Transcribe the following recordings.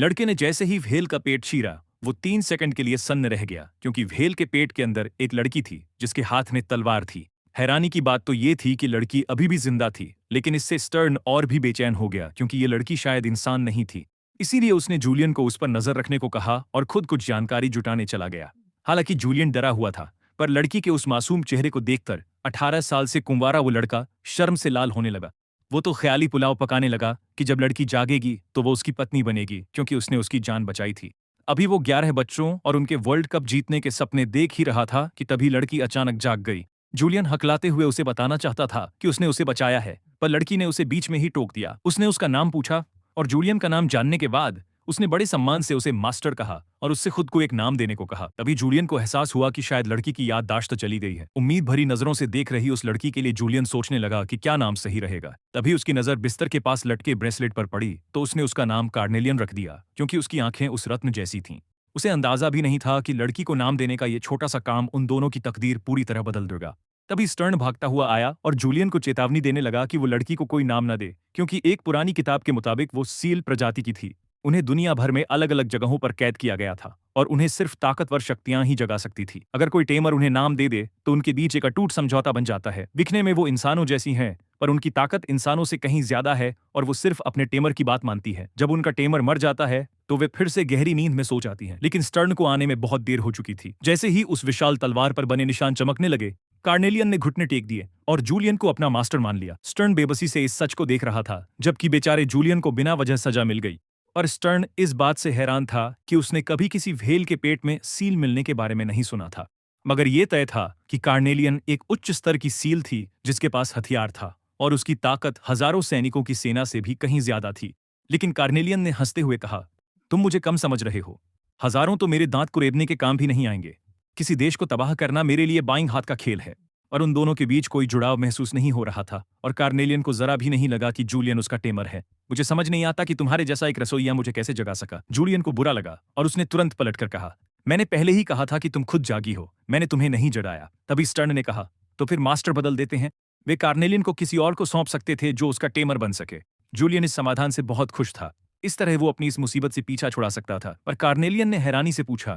लड़के ने जैसे ही व्हेल का पेट चीरा, वो 3 सेकंड के लिए सन्न रह गया, क्योंकि व्हेल के पेट के अंदर एक लड़की थी जिसके हाथ में तलवार थी। हैरानी की बात तो ये थी कि लड़की अभी भी जिंदा थी, लेकिन इससे स्टर्न और भी बेचैन हो गया, क्योंकि ये लड़की शायद इंसान नहीं थी। इसीलिए उसने जूलियन को उस पर नजर रखने को कहा और खुद कुछ जानकारी जुटाने चला गया। हालांकि जूलियन डरा हुआ था, पर लड़की के उस मासूम चेहरे को देखकर 18 साल से कुंवारा वो लड़का शर्म से लाल होने लगा। वो तो ख्याली पुलाव पकाने लगा कि जब लड़की जागेगी तो वो उसकी पत्नी बनेगी, क्योंकि उसने उसकी जान बचाई थी। अभी वो 11 बच्चों और उनके वर्ल्ड कप जीतने के सपने देख ही रहा था कि तभी लड़की अचानक जाग गई। जूलियन हकलाते हुए उसे बताना चाहता था कि उसने उसे बचाया है, पर लड़की ने उसे बीच में ही टोक दिया। उसने उसका नाम पूछा और जूलियन का नाम जानने के बाद उसने बड़े सम्मान से उसे मास्टर कहा और उससे खुद को एक नाम देने को कहा। तभी जूलियन को एहसास हुआ कि शायद लड़की की याददाश्त चली गई है। उम्मीद भरी नजरों से देख रही उस लड़की के लिए जूलियन सोचने लगा कि क्या नाम सही रहेगा। तभी उसकी नजर बिस्तर के पास लटके ब्रेसलेट पर पड़ी, तो उसने उसका नाम कार्नेलियन रख दिया, क्योंकि उसकी आंखें उस रत्न जैसी थीं। उसे अंदाजा भी नहीं था कि लड़की को नाम देने का ये छोटा सा काम उन दोनों की तकदीर पूरी तरह बदल देगा। तभी स्टर्न भागता हुआ आया और जूलियन को चेतावनी देने लगा कि वो लड़की को कोई नाम न दे, क्योंकि एक पुरानी किताब के मुताबिक वो सील प्रजाति की थी। उन्हें दुनिया भर में अलग अलग जगहों पर कैद किया गया था और उन्हें सिर्फ ताकतवर शक्तियां ही जगा सकती थी। अगर कोई टेमर उन्हें नाम दे दे तो उनके बीच एक अटूट समझौता बन जाता है। दिखने में वो इंसानों जैसी हैं, पर उनकी ताकत इंसानों से कहीं ज्यादा है और वो सिर्फ अपने टेमर की बात मानती है। जब उनका टेमर मर जाता है तो वे फिर से गहरी नींद में सो जाती हैं। लेकिन स्टर्न को आने में बहुत देर हो चुकी थी। जैसे ही उस विशाल तलवार पर बने निशान चमकने लगे, कार्नेलियन ने घुटने टेक दिए और जूलियन को अपना मास्टर मान लिया। स्टर्न बेबसी से इस सच को देख रहा था, जबकि बेचारे जूलियन को बिना वजह सजा मिल गई। और स्टर्न इस बात से हैरान था कि उसने कभी किसी व्हेल के पेट में सील मिलने के बारे में नहीं सुना था। मगर यह तय था कि कार्नेलियन एक उच्च स्तर की सील थी जिसके पास हथियार था और उसकी ताकत हजारों सैनिकों की सेना से भी कहीं ज्यादा थी। लेकिन कार्नेलियन ने हंसते हुए कहा, तुम मुझे कम समझ रहे हो। हजारों तो मेरे दांत कुरेदने के काम भी नहीं आएंगे। किसी देश को तबाह करना मेरे लिए बाईं हाथ का खेल है। और उन दोनों के बीच कोई जुड़ाव महसूस नहीं हो रहा था और कार्नेलियन को जरा भी नहीं लगा कि जूलियन उसका टेमर है। मुझे समझ नहीं आता कि तुम्हारे जैसा एक रसोइया मुझे कैसे जगा सका। जूलियन को बुरा लगा और उसने तुरंत पलटकर कहा, मैंने पहले ही कहा था कि तुम खुद जागी हो, मैंने तुम्हें नहीं जगाया। तभी स्टर्न ने कहा, तो फिर मास्टर बदल देते हैं। वे कार्नेलियन को किसी और को सौंप सकते थे जो उसका टेमर बन सके। जूलियन इस समाधान से बहुत खुश था। इस तरह वो अपनी इस मुसीबत से पीछा छुड़ा सकता था। पर कार्नेलियन ने हैरानी से पूछा,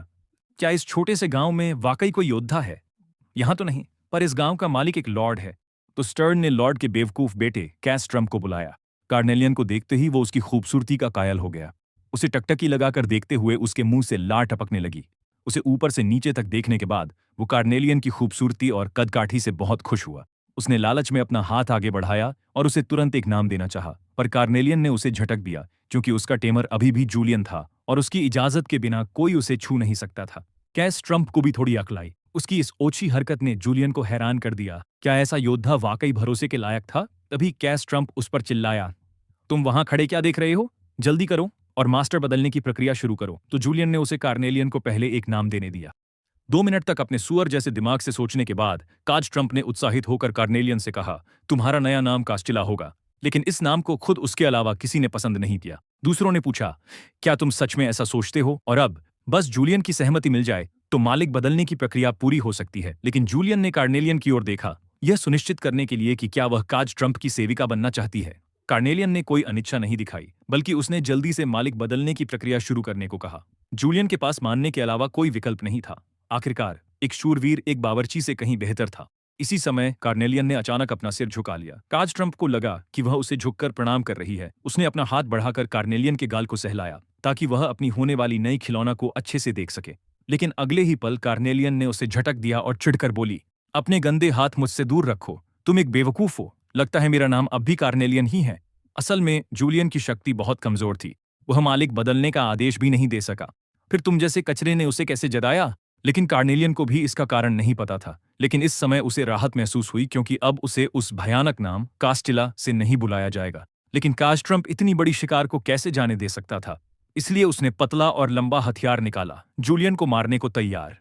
क्या इस छोटे से गांव में वाकई कोई योद्धा है? यहां तो नहीं, पर इस गांव का मालिक एक लॉर्ड है। तो स्टर्न ने लॉर्ड के बेवकूफ बेटे कैस ट्रम्प को बुलाया। कार्नेलियन को देखते ही वो उसकी खूबसूरती का कायल हो गया। उसे टकटकी लगाकर देखते हुए उसके मुंह से लार टपकने लगी। उसे ऊपर से नीचे तक देखने के बाद वो कार्नेलियन की खूबसूरती और कदकाठी से बहुत खुश हुआ। उसने लालच में अपना हाथ आगे बढ़ाया और उसे तुरंत एक नाम देना चाहा, पर कार्नेलियन ने उसे झटक दिया, क्योंकि उसका टेमर अभी भी जूलियन था और उसकी इजाजत के बिना कोई उसे छू नहीं सकता था। कैस ट्रम्प को भी थोड़ी अक्ल आई। उसकी इस ओछी हरकत ने जूलियन को हैरान कर दिया। क्या ऐसा योद्धा वाकई भरोसे के लायक था? तभी कैस ट्रम्प उस पर चिल्लाया, तुम वहां खड़े क्या देख रहे हो? जल्दी करो और मास्टर बदलने की प्रक्रिया शुरू करो। तो जूलियन ने उसे कार्नेलियन को पहले एक नाम देने दिया। 2 मिनट तक अपने सुअर जैसे दिमाग से सोचने के बाद काज ट्रम्प ने उत्साहित होकर कार्नेलियन से कहा, तुम्हारा नया नाम कास्टिला होगा। लेकिन इस नाम को खुद उसके अलावा किसी ने पसंद नहीं किया। दूसरों ने पूछा, क्या तुम सच में ऐसा सोचते हो? और अब बस जूलियन की सहमति मिल जाए तो मालिक बदलने की प्रक्रिया पूरी हो सकती है। लेकिन जूलियन ने कार्नेलियन की ओर देखा, यह सुनिश्चित करने के लिए कि क्या वह काज ट्रम्प की सेविका बनना चाहती है। कार्नेलियन ने कोई अनिच्छा नहीं दिखाई, बल्कि उसने जल्दी से मालिक बदलने की प्रक्रिया शुरू करने को कहा। जूलियन के पास मानने के अलावा कोई विकल्प नहीं था। आखिरकार एक शूरवीर एक बावर्ची से कहीं बेहतर था। इसी समय कार्नेलियन ने अचानक अपना सिर झुका लिया। काज ट्रम्प को लगा कि वह उसे झुककर प्रणाम कर रही है। उसने अपना हाथ बढ़ाकर कार्नेलियन के गाल को सहलाया, ताकि वह अपनी होने वाली नई खिलौना को अच्छे से देख सके। लेकिन अगले ही पल कार्नेलियन ने उसे झटक दिया और चिढ़कर बोली, अपने गंदे हाथ मुझसे दूर रखो, तुम एक बेवकूफ हो। लगता है मेरा नाम अब भी कार्नेलियन ही है। असल में जूलियन की शक्ति बहुत कमजोर थी। वह मालिक बदलने का आदेश भी नहीं दे सका। फिर तुम जैसे कचरे ने उसे कैसे जगाया? लेकिन कार्नेलियन को भी इसका कारण नहीं पता था। लेकिन इस समय उसे राहत महसूस हुई, क्योंकि अब उसे उस भयानक नाम कास्टिला से नहीं बुलाया जाएगा। लेकिन काज ट्रम्प इतनी बड़ी शिकार को कैसे जाने दे सकता था? इसलिए उसने पतला और लंबा हथियार निकाला, जूलियन को मारने को तैयार।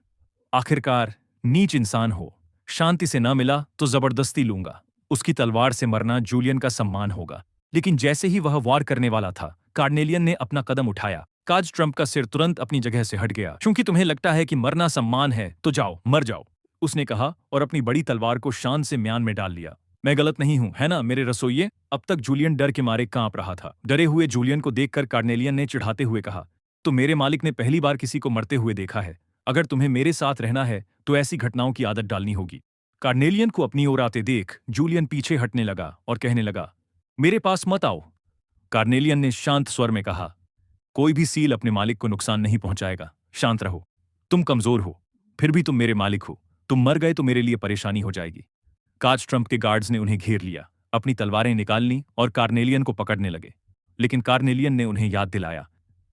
आखिरकार नीच इंसान हो, शांति से न मिला तो जबरदस्ती लूंगा। उसकी तलवार से मरना जूलियन का सम्मान होगा। लेकिन जैसे ही वह वार करने वाला था, कार्नेलियन ने अपना कदम उठाया। काज ट्रम्प का सिर तुरंत अपनी जगह से हट गया। क्योंकि तुम्हें लगता है कि मरना सम्मान है तो जाओ, मर जाओ, उसने कहा और अपनी बड़ी तलवार को शान से म्यान में डाल लिया। मैं गलत नहीं हूं, है ना मेरे रसोइये? अब तक जूलियन डर के मारे कांप रहा था। डरे हुए जूलियन को देखकर कार्नेलियन ने चिढ़ाते हुए कहा, तो मेरे मालिक ने पहली बार किसी को मरते हुए देखा है। अगर तुम्हें मेरे साथ रहना है तो ऐसी घटनाओं की आदत डालनी होगी। कार्नेलियन को अपनी ओर आते देख जूलियन पीछे हटने लगा और कहने लगा, मेरे पास मत आओ। कार्नेलियन ने शांत स्वर में कहा, कोई भी सील अपने मालिक को नुकसान नहीं पहुंचाएगा, शांत रहो। तुम कमजोर हो, फिर भी तुम मेरे मालिक हो। तुम मर गए तो मेरे लिए परेशानी हो जाएगी। काज ट्रंप के गार्ड्स ने उन्हें घेर लिया, अपनी तलवारें निकाल लीं और कार्नेलियन को पकड़ने लगे। लेकिन कार्नेलियन ने उन्हें याद दिलाया,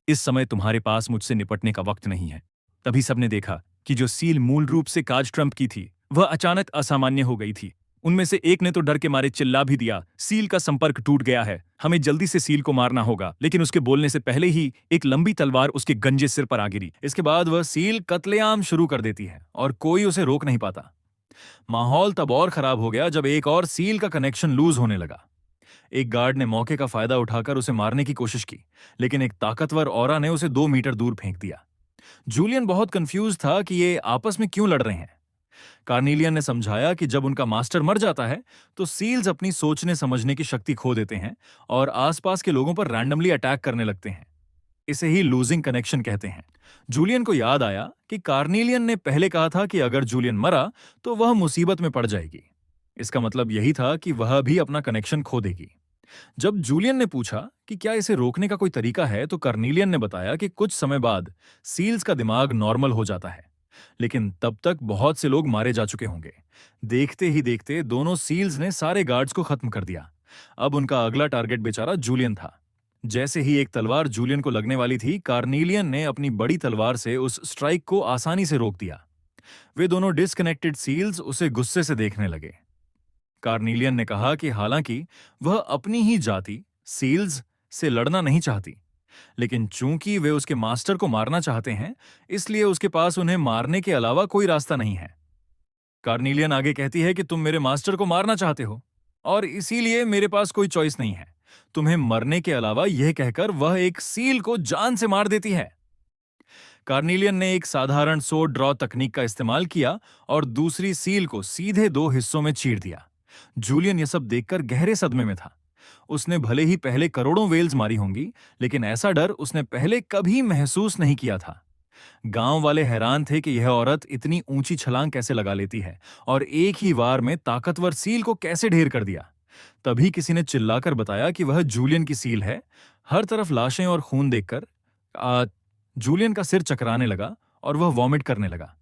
इस समय तुम्हारे पास मुझसे निपटने का वक्त नहीं है। तभी सबने देखा कि जो सील मूल रूप से काज ट्रंप की थी वह अचानक असामान्य हो गई थी। उनमें से एक ने तो डर के मारे चिल्ला भी दिया, सील का संपर्क टूट गया है, हमें जल्दी से सील को मारना होगा। लेकिन उसके बोलने से पहले ही एक लंबी तलवार उसके गंजे सिर पर आ गिरी। इसके बाद वह सील कत्लेआम शुरू कर देती है और कोई उसे रोक नहीं पाता। माहौल तब और खराब हो गया जब एक और सील का कनेक्शन लूज होने लगा। एक गार्ड ने मौके का फायदा उठाकर उसे मारने की कोशिश की, लेकिन एक ताकतवर औरा ने उसे 2 मीटर दूर फेंक दिया। जूलियन बहुत कंफ्यूज था कि ये आपस में क्यों लड़ रहे हैं। कार्नेलियन ने समझाया कि जब उनका मास्टर मर जाता है तो सील्स अपनी सोचने समझने की शक्ति खो देते हैं और आसपास के लोगों पर रैंडमली अटैक करने लगते हैं। इसे ही लूजिंग कनेक्शन कहते हैं। जूलियन को याद आया कि कार्नेलियन ने पहले कहा था कि अगर जूलियन मरा तो वह मुसीबत में पड़ जाएगी। इसका मतलब यही था कि वह भी अपना कनेक्शन खो देगी। जब जूलियन ने पूछा कि क्या इसे रोकने का कोई तरीका है तो कार्नेलियन ने बताया कि कुछ समय बाद सील्स का दिमाग नॉर्मल हो जाता है, लेकिन तब तक बहुत से लोग मारे जा चुके होंगे। देखते ही देखते दोनों सील्स ने सारे गार्ड्स को खत्म कर दिया। अब उनका अगला टारगेट बेचारा जूलियन था। जैसे ही एक तलवार जूलियन को लगने वाली थी, कार्नेलियन ने अपनी बड़ी तलवार से उस स्ट्राइक को आसानी से रोक दिया। वे दोनों डिस्कनेक्टेड सील्स उसे गुस्से से देखने लगे। कार्नेलियन ने कहा कि हालांकि वह अपनी ही जाति सील्स से लड़ना नहीं चाहती, लेकिन चूंकि वे उसके मास्टर को मारना चाहते हैं, इसलिए उसके पास उन्हें मारने के अलावा कोई रास्ता नहीं है। कार्नेलियन आगे कहती है कि तुम मेरे मास्टर को मारना चाहते हो और इसीलिए मेरे पास कोई चॉइस नहीं है तुम्हें मरने के अलावा। यह कहकर वह एक सील को जान से मार देती है। कार्नेलियन ने एक साधारण सोर्ड ड्रॉ तकनीक का इस्तेमाल किया और दूसरी सील को सीधे 2 हिस्सों में चीर दिया। जूलियन यह सब देखकर गहरे सदमे में था। उसने भले ही पहले करोड़ों वेल्स मारी होंगी, लेकिन ऐसा डर उसने पहले कभी महसूस नहीं किया था। गांव वाले हैरान थे कि यह औरत इतनी ऊंची छलांग कैसे लगा लेती है और एक ही वार में ताकतवर सील को कैसे ढेर कर दिया। तभी किसी ने चिल्लाकर बताया कि वह जूलियन की सील है। हर तरफ लाशें और खून देखकर जूलियन का सिर चकराने लगा और वह वॉमिट करने लगा।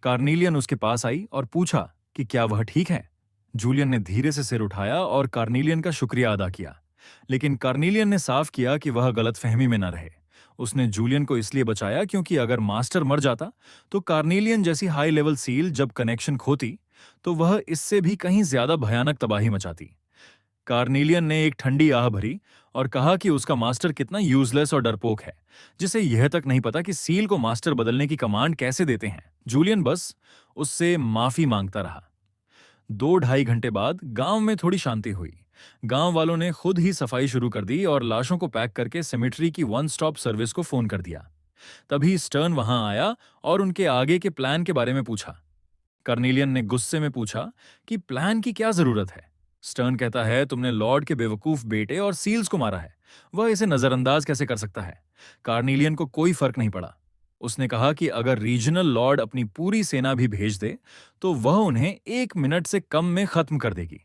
कार्नेलियन उसके पास आई और पूछा कि क्या वह ठीक है। जूलियन ने धीरे से सिर उठाया और कार्नेलियन का शुक्रिया अदा किया, लेकिन कार्नेलियन ने साफ किया कि वह गलतफहमी में न रहे। उसने जूलियन को इसलिए बचाया क्योंकि अगर मास्टर मर जाता तो कार्नेलियन जैसी हाई लेवल सील जब कनेक्शन खोती तो वह इससे भी कहीं ज्यादा भयानक तबाही मचाती। कार्नेलियन ने एक ठंडी आह भरी और कहा कि उसका मास्टर कितना यूजलेस और डरपोक है, जिसे यह तक नहीं पता कि सील को मास्टर बदलने की कमांड कैसे देते हैं। जूलियन बस उससे माफी मांगता रहा। 2-2.5 घंटे बाद गांव में थोड़ी शांति हुई। गांव वालों ने खुद ही सफाई शुरू कर दी और लाशों को पैक करके सेमेट्री की 1 स्टॉप सर्विस को फोन कर दिया। तभी स्टर्न वहां आया और उनके आगे के प्लान के बारे में पूछा। कार्नेलियन ने गुस्से में पूछा कि प्लान की क्या जरूरत है। स्टर्न कहता है, तुमने लॉर्ड के बेवकूफ बेटे और सील्स को मारा है, वह इसे नजरअंदाज कैसे कर सकता है। कार्नेलियन को कोई फर्क नहीं पड़ा। उसने कहा कि अगर रीजनल लॉर्ड अपनी पूरी सेना भी भेज दे तो वह उन्हें 1 मिनट से कम में खत्म कर देगी।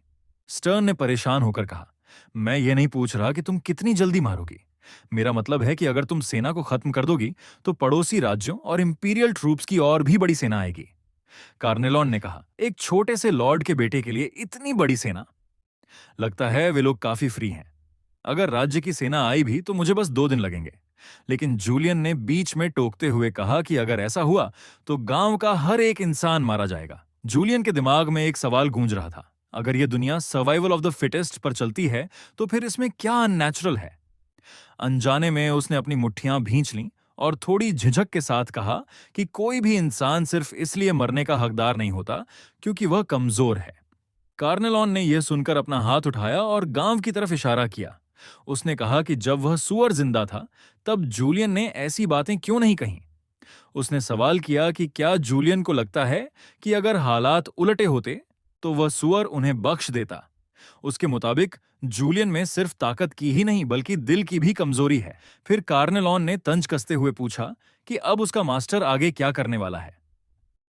स्टर्न ने परेशान होकर कहा, मैं ये नहीं पूछ रहा कि तुम कितनी जल्दी मारोगी। मेरा मतलब है कि अगर तुम सेना को खत्म कर दोगी तो पड़ोसी राज्यों और इंपीरियल ट्रूप्स की और भी बड़ी सेना आएगी। कार्नेलॉन ने कहा, एक छोटे से लॉर्ड के बेटे के लिए इतनी बड़ी सेना? लगता है वे लोग काफी फ्री हैं। अगर राज्य की सेना आई भी तो मुझे बस 2 दिन लगेंगे। लेकिन जूलियन ने बीच में टोकते हुए कहा कि अगर ऐसा हुआ तो गांव का हर एक इंसान मारा जाएगा। जूलियन के दिमाग में एक सवाल गूंज रहा था, अगर यह दुनिया सर्वाइवल ऑफ द फिटेस्ट पर चलती है तो फिर इसमें क्या अननेचुरल है। अनजाने में उसने अपनी मुट्ठियां भींच लीं और थोड़ी झिझक के साथ कहा कि कोई भी इंसान सिर्फ इसलिए मरने का हकदार नहीं होता क्योंकि वह कमजोर है। कार्नेलॉन ने यह सुनकर अपना हाथ उठाया और गांव की तरफ इशारा किया। उसने कहा कि जब वह सुअर जिंदा था तब जूलियन ने ऐसी बातें क्यों नहीं कहीं। उसने सवाल किया कि क्या जूलियन को लगता है कि अगर हालात उलटे होते तो वह सुअर उन्हें बख्श देता। उसके मुताबिक जूलियन में सिर्फ ताकत की ही नहीं बल्कि दिल की भी कमजोरी है। फिर कार्नेलॉन ने तंज कसते हुए पूछा कि अब उसका मास्टर आगे क्या करने वाला है।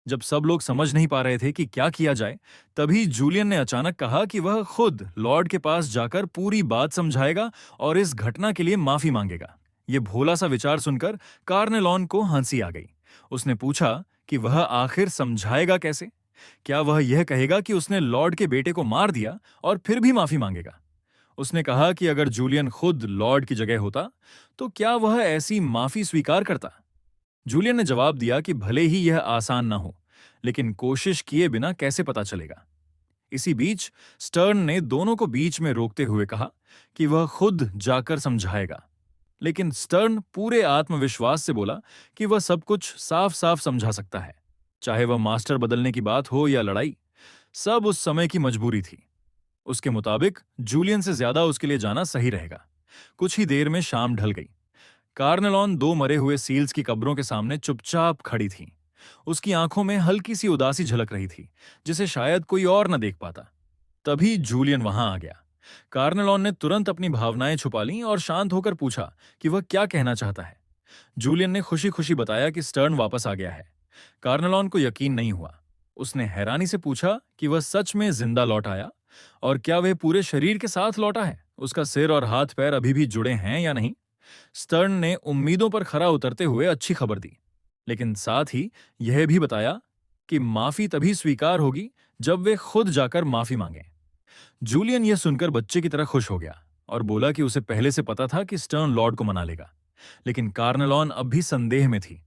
जब सब लोग समझ नहीं पा रहे थे कि क्या किया जाए, तभी जूलियन ने अचानक कहा कि वह खुद लॉर्ड के पास जाकर पूरी बात समझाएगा और इस घटना के लिए माफी मांगेगा। ये भोला सा विचार सुनकर कार्नेलॉन को हंसी आ गई। उसने पूछा कि वह आखिर समझाएगा कैसे। क्या वह यह कहेगा कि उसने लॉर्ड के बेटे को मार दिया और फिर भी माफी मांगेगा? उसने कहा कि अगर जूलियन खुद लॉर्ड की जगह होता तो क्या वह ऐसी माफी स्वीकार करता? जूलियन ने जवाब दिया कि भले ही यह आसान ना हो, लेकिन कोशिश किए बिना कैसे पता चलेगा। इसी बीच स्टर्न ने दोनों को बीच में रोकते हुए कहा कि वह खुद जाकर समझाएगा। लेकिन स्टर्न पूरे आत्मविश्वास से बोला कि वह सब कुछ साफ साफ समझा सकता है, चाहे वह मास्टर बदलने की बात हो या लड़ाई। सब उस समय की मजबूरी थी। उसके मुताबिक जूलियन से ज्यादा उसके लिए जाना सही रहेगा। कुछ ही देर में शाम ढल गई। कार्नेलॉन दो मरे हुए सील्स की कब्रों के सामने चुपचाप खड़ी थी। उसकी आंखों में हल्की सी उदासी झलक रही थी, जिसे शायद कोई और न देख पाता। तभी जूलियन वहां आ गया। कार्नेलॉन ने तुरंत अपनी भावनाएं छुपा लीं और शांत होकर पूछा कि वह क्या कहना चाहता है। जूलियन ने खुशी खुशी बताया कि स्टर्न वापस आ गया है। कार्नेलॉन को यकीन नहीं हुआ। उसने हैरानी से पूछा कि वह सच में जिंदा लौट आया, और क्या वह पूरे शरीर के साथ लौटा है? उसका सिर और हाथ पैर अभी भी जुड़े हैं या नहीं? स्टर्न ने उम्मीदों पर खरा उतरते हुए अच्छी खबर दी, लेकिन साथ ही यह भी बताया कि माफी तभी स्वीकार होगी जब वे खुद जाकर माफी मांगे। जूलियन यह सुनकर बच्चे की तरह खुश हो गया और बोला कि उसे पहले से पता था कि स्टर्न लॉर्ड को मना लेगा। लेकिन कार्नेलॉन अब भी संदेह में थी।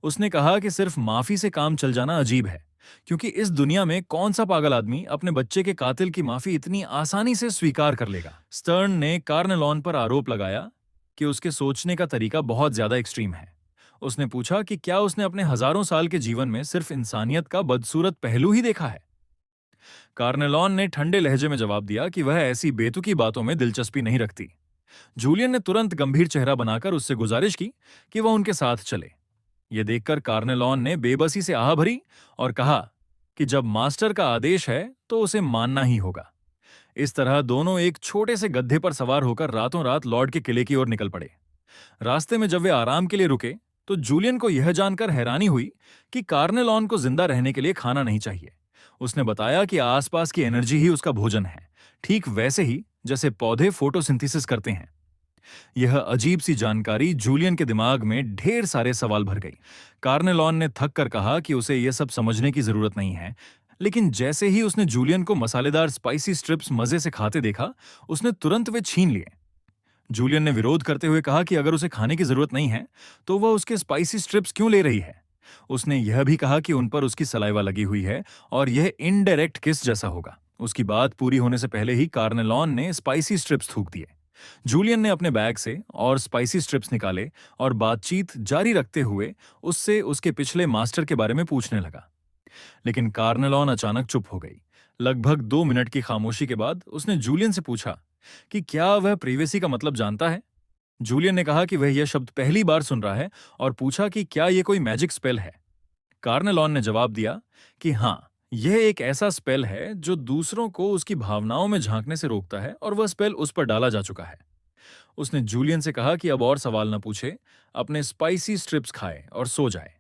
उसने कहा कि सिर्फ माफी से काम चल जाना अजीब है, क्योंकि इस दुनिया में कौन सा पागल आदमी अपने बच्चे के कातिल की माफी इतनी आसानी से स्वीकार कर लेगा। स्टर्न ने कार्नेलॉन पर आरोप लगाया कि उसके सोचने का तरीका बहुत ज्यादा एक्सट्रीम है। उसने पूछा कि क्या उसने अपने हजारों साल के जीवन में सिर्फ इंसानियत का बदसूरत पहलू ही देखा है। कार्नेलॉन ने ठंडे लहजे में जवाब दिया कि वह ऐसी बेतुकी बातों में दिलचस्पी नहीं रखती। जूलियन ने तुरंत गंभीर चेहरा बनाकर उससे गुजारिश की कि वह उनके साथ चले। यह देखकर कार्नेलॉन ने बेबसी से आह भरी और कहा कि जब मास्टर का आदेश है तो उसे मानना ही होगा। इस तरह दोनों एक छोटे से गड्ढे पर सवार होकर रातों रात लॉर्ड के किले की ओर निकल पड़े। रास्ते में जब वे आराम के लिए रुके तो जूलियन को यह जानकर हैरानी हुई कि कार्नेलॉन को जिंदा रहने के लिए खाना नहीं चाहिए। उसने बताया कि आसपास की एनर्जी ही उसका भोजन है, ठीक वैसे ही जैसे पौधे फोटोसिंथेसिस करते हैं। यह अजीब सी जानकारी जूलियन के दिमाग में ढेर सारे सवाल भर गई। कार्नेलॉन ने थक कर कहा कि उसे यह सब समझने की जरूरत नहीं है, लेकिन जैसे ही उसने जूलियन को मसालेदार स्पाइसी स्ट्रिप्स मजे से खाते देखा, उसने तुरंत वे छीन लिए। जूलियन ने विरोध करते हुए कहा कि अगर उसे खाने की जरूरत नहीं है तो वह उसके स्पाइसी स्ट्रिप्स क्यों ले रही है। उसने यह भी कहा कि उन पर उसकी सलाइवा लगी हुई है और यह इनडायरेक्ट किस जैसा होगा। उसकी बात पूरी होने से पहले ही कार्नेलॉन ने स्पाइसी स्ट्रिप्स थूक दिए। जूलियन ने अपने बैग से और स्पाइसी स्ट्रिप्स निकाले और बातचीत जारी रखते हुए उससे उसके पिछले मास्टर के बारे में पूछने लगा। लेकिन कार्नेलॉन अचानक चुप हो गई। लगभग 2 मिनट की खामोशी के बाद उसने जूलियन से पूछा कि क्या वह प्रीवेसी का मतलब जानता है। जूलियन ने कहा कि वह यह शब्द पहली बार सुन रहा है और पूछा कि क्या यह कोई मैजिक स्पेल है। कार्नेलॉन ने जवाब दिया कि हाँ, यह एक ऐसा स्पेल है जो दूसरों को उसकी भावनाओं में झांकने से रोकता है और वह स्पेल उस पर डाला जा चुका है। उसने जूलियन से कहा कि अब और सवाल न पूछे, अपने स्पाइसी स्ट्रिप्स खाए और सो जाए।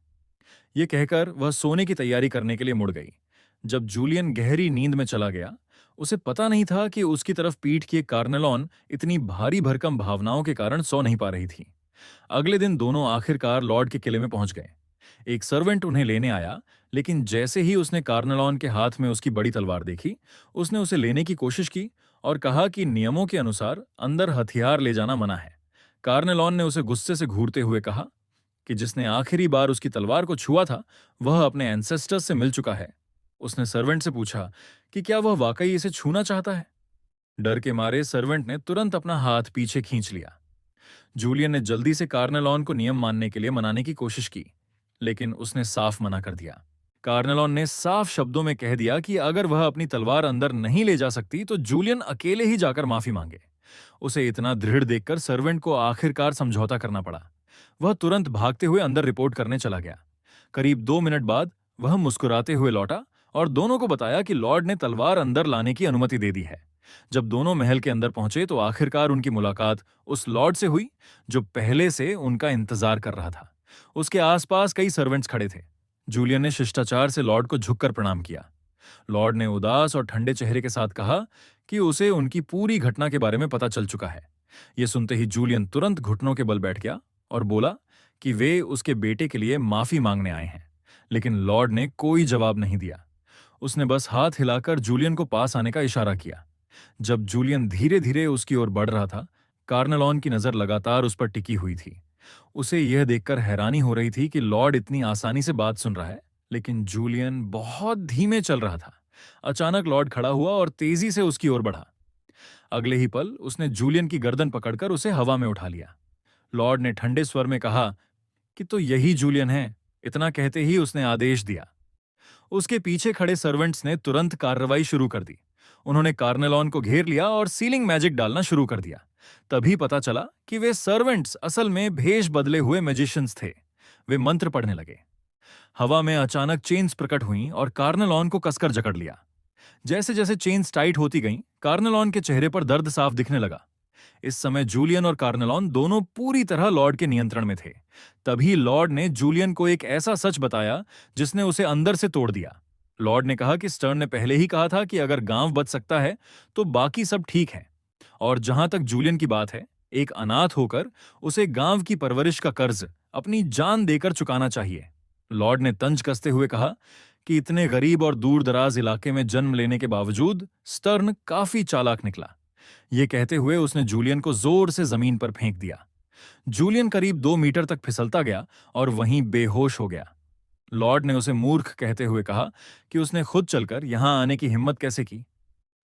यह कहकर वह सोने की तैयारी करने के लिए मुड़ गई। जब जूलियन गहरी नींद में चला गया, उसे पता नहीं था कि उसकी तरफ पीठ किए कार्नेलॉन इतनी भारी भरकम भावनाओं के कारण सो नहीं पा रही थी। अगले दिन दोनों आखिरकार लॉर्ड के किले में पहुंच गए। एक सर्वेंट उन्हें लेने आया, लेकिन जैसे ही उसने कार्नेलॉन के हाथ में उसकी बड़ी तलवार देखी, उसने उसे लेने की कोशिश की और कहा कि नियमों के अनुसार अंदर हथियार ले जाना मना है। कार्नेलॉन ने उसे गुस्से से घूरते हुए कहा कि जिसने आखिरी बार उसकी तलवार को छुआ था वह अपने एंसेस्टर्स से मिल चुका है। उसने सर्वेंट से पूछा कि क्या वह वाकई इसे छूना चाहता है। डर के मारे सर्वेंट ने तुरंत अपना हाथ पीछे खींच लिया। जूलियन ने जल्दी से कार्नेलॉन को नियम मानने के लिए मनाने की कोशिश की, लेकिन उसने साफ मना कर दिया। कार्नेलॉन ने साफ शब्दों में कह दिया कि अगर वह अपनी तलवार अंदर नहीं ले जा सकती तो जूलियन अकेले ही जाकर माफी मांगे। उसे इतना दृढ़ देखकर सर्वेंट को आखिरकार समझौता करना पड़ा। वह तुरंत भागते हुए अंदर रिपोर्ट करने चला गया। करीब 2 मिनट बाद वह मुस्कुराते हुए लौटा और दोनों को बताया कि लॉर्ड ने तलवार अंदर लाने की अनुमति दे दी है। जब दोनों महल के अंदर पहुंचे तो आखिरकार उनकी मुलाकात उस लॉर्ड से हुई जो पहले से उनका इंतजार कर रहा था। उसके आसपास कई सर्वेंट्स खड़े थे। जूलियन ने शिष्टाचार से लॉर्ड को झुककर प्रणाम किया। लॉर्ड ने उदास और ठंडे चेहरे के साथ कहा कि उसे उनकी पूरी घटना के बारे में पता चल चुका है। यह सुनते ही जूलियन तुरंत घुटनों के बल बैठ गया और बोला कि वे उसके बेटे के लिए माफी मांगने आए हैं। लेकिन लॉर्ड ने कोई जवाब नहीं दिया। उसने बस हाथ हिलाकर जूलियन को पास आने का इशारा किया। जब जूलियन धीरे धीरे उसकी ओर बढ़ रहा था, कार्नेलॉन की नजर लगातार उस पर टिकी हुई थी। उसे यह देखकर हैरानी हो रही थी कि लॉर्ड इतनी आसानी से बात सुन रहा है, लेकिन जूलियन बहुत धीमे चल रहा था। अचानक लॉर्ड खड़ा हुआ और तेजी से उसकी ओर बढ़ा। अगले ही पल उसने जूलियन की गर्दन पकड़कर उसे हवा में उठा लिया। लॉर्ड ने ठंडे स्वर में कहा कि तो यही जूलियन है। इतना कहते ही उसने आदेश दिया। उसके पीछे खड़े सर्वेंट्स ने तुरंत कार्रवाई शुरू कर दी। उन्होंने कार्नेलॉन को घेर लिया और सीलिंग मैजिक डालना शुरू कर दिया। तभी पता चला कि वे सर्वेंट्स असल में भेष बदले हुए मैजिशियंस थे। वे मंत्र पढ़ने लगे। हवा में अचानक चेन्स प्रकट हुईं और कार्नेलॉन को कसकर जकड़ लिया। जैसे जैसे चेन्स टाइट होती गईं, कार्नेलॉन के चेहरे पर दर्द साफ दिखने लगा। इस समय जूलियन और कार्नेलॉन दोनों पूरी तरह लॉर्ड के नियंत्रण में थे। तभी लॉर्ड ने जूलियन को एक ऐसा सच बताया जिसने उसे अंदर से तोड़ दिया। लॉर्ड ने कहा कि स्टर्न ने पहले ही कहा था कि अगर गांव बच सकता है तो बाकी सब ठीक है। और जहां तक जूलियन की बात है, एक अनाथ होकर उसे गांव की परवरिश का कर्ज अपनी जान देकर चुकाना चाहिए। लॉर्ड ने तंज कसते हुए कहा कि इतने गरीब और दूर दराज इलाके में जन्म लेने के बावजूद स्टर्न काफी चालाक निकला। ये कहते हुए उसने जूलियन को जोर से जमीन पर फेंक दिया। जूलियन करीब 2 मीटर तक फिसलता गया और वहीं बेहोश हो गया। लॉर्ड ने उसे मूर्ख कहते हुए कहा कि उसने खुद चलकर यहां आने की हिम्मत कैसे की।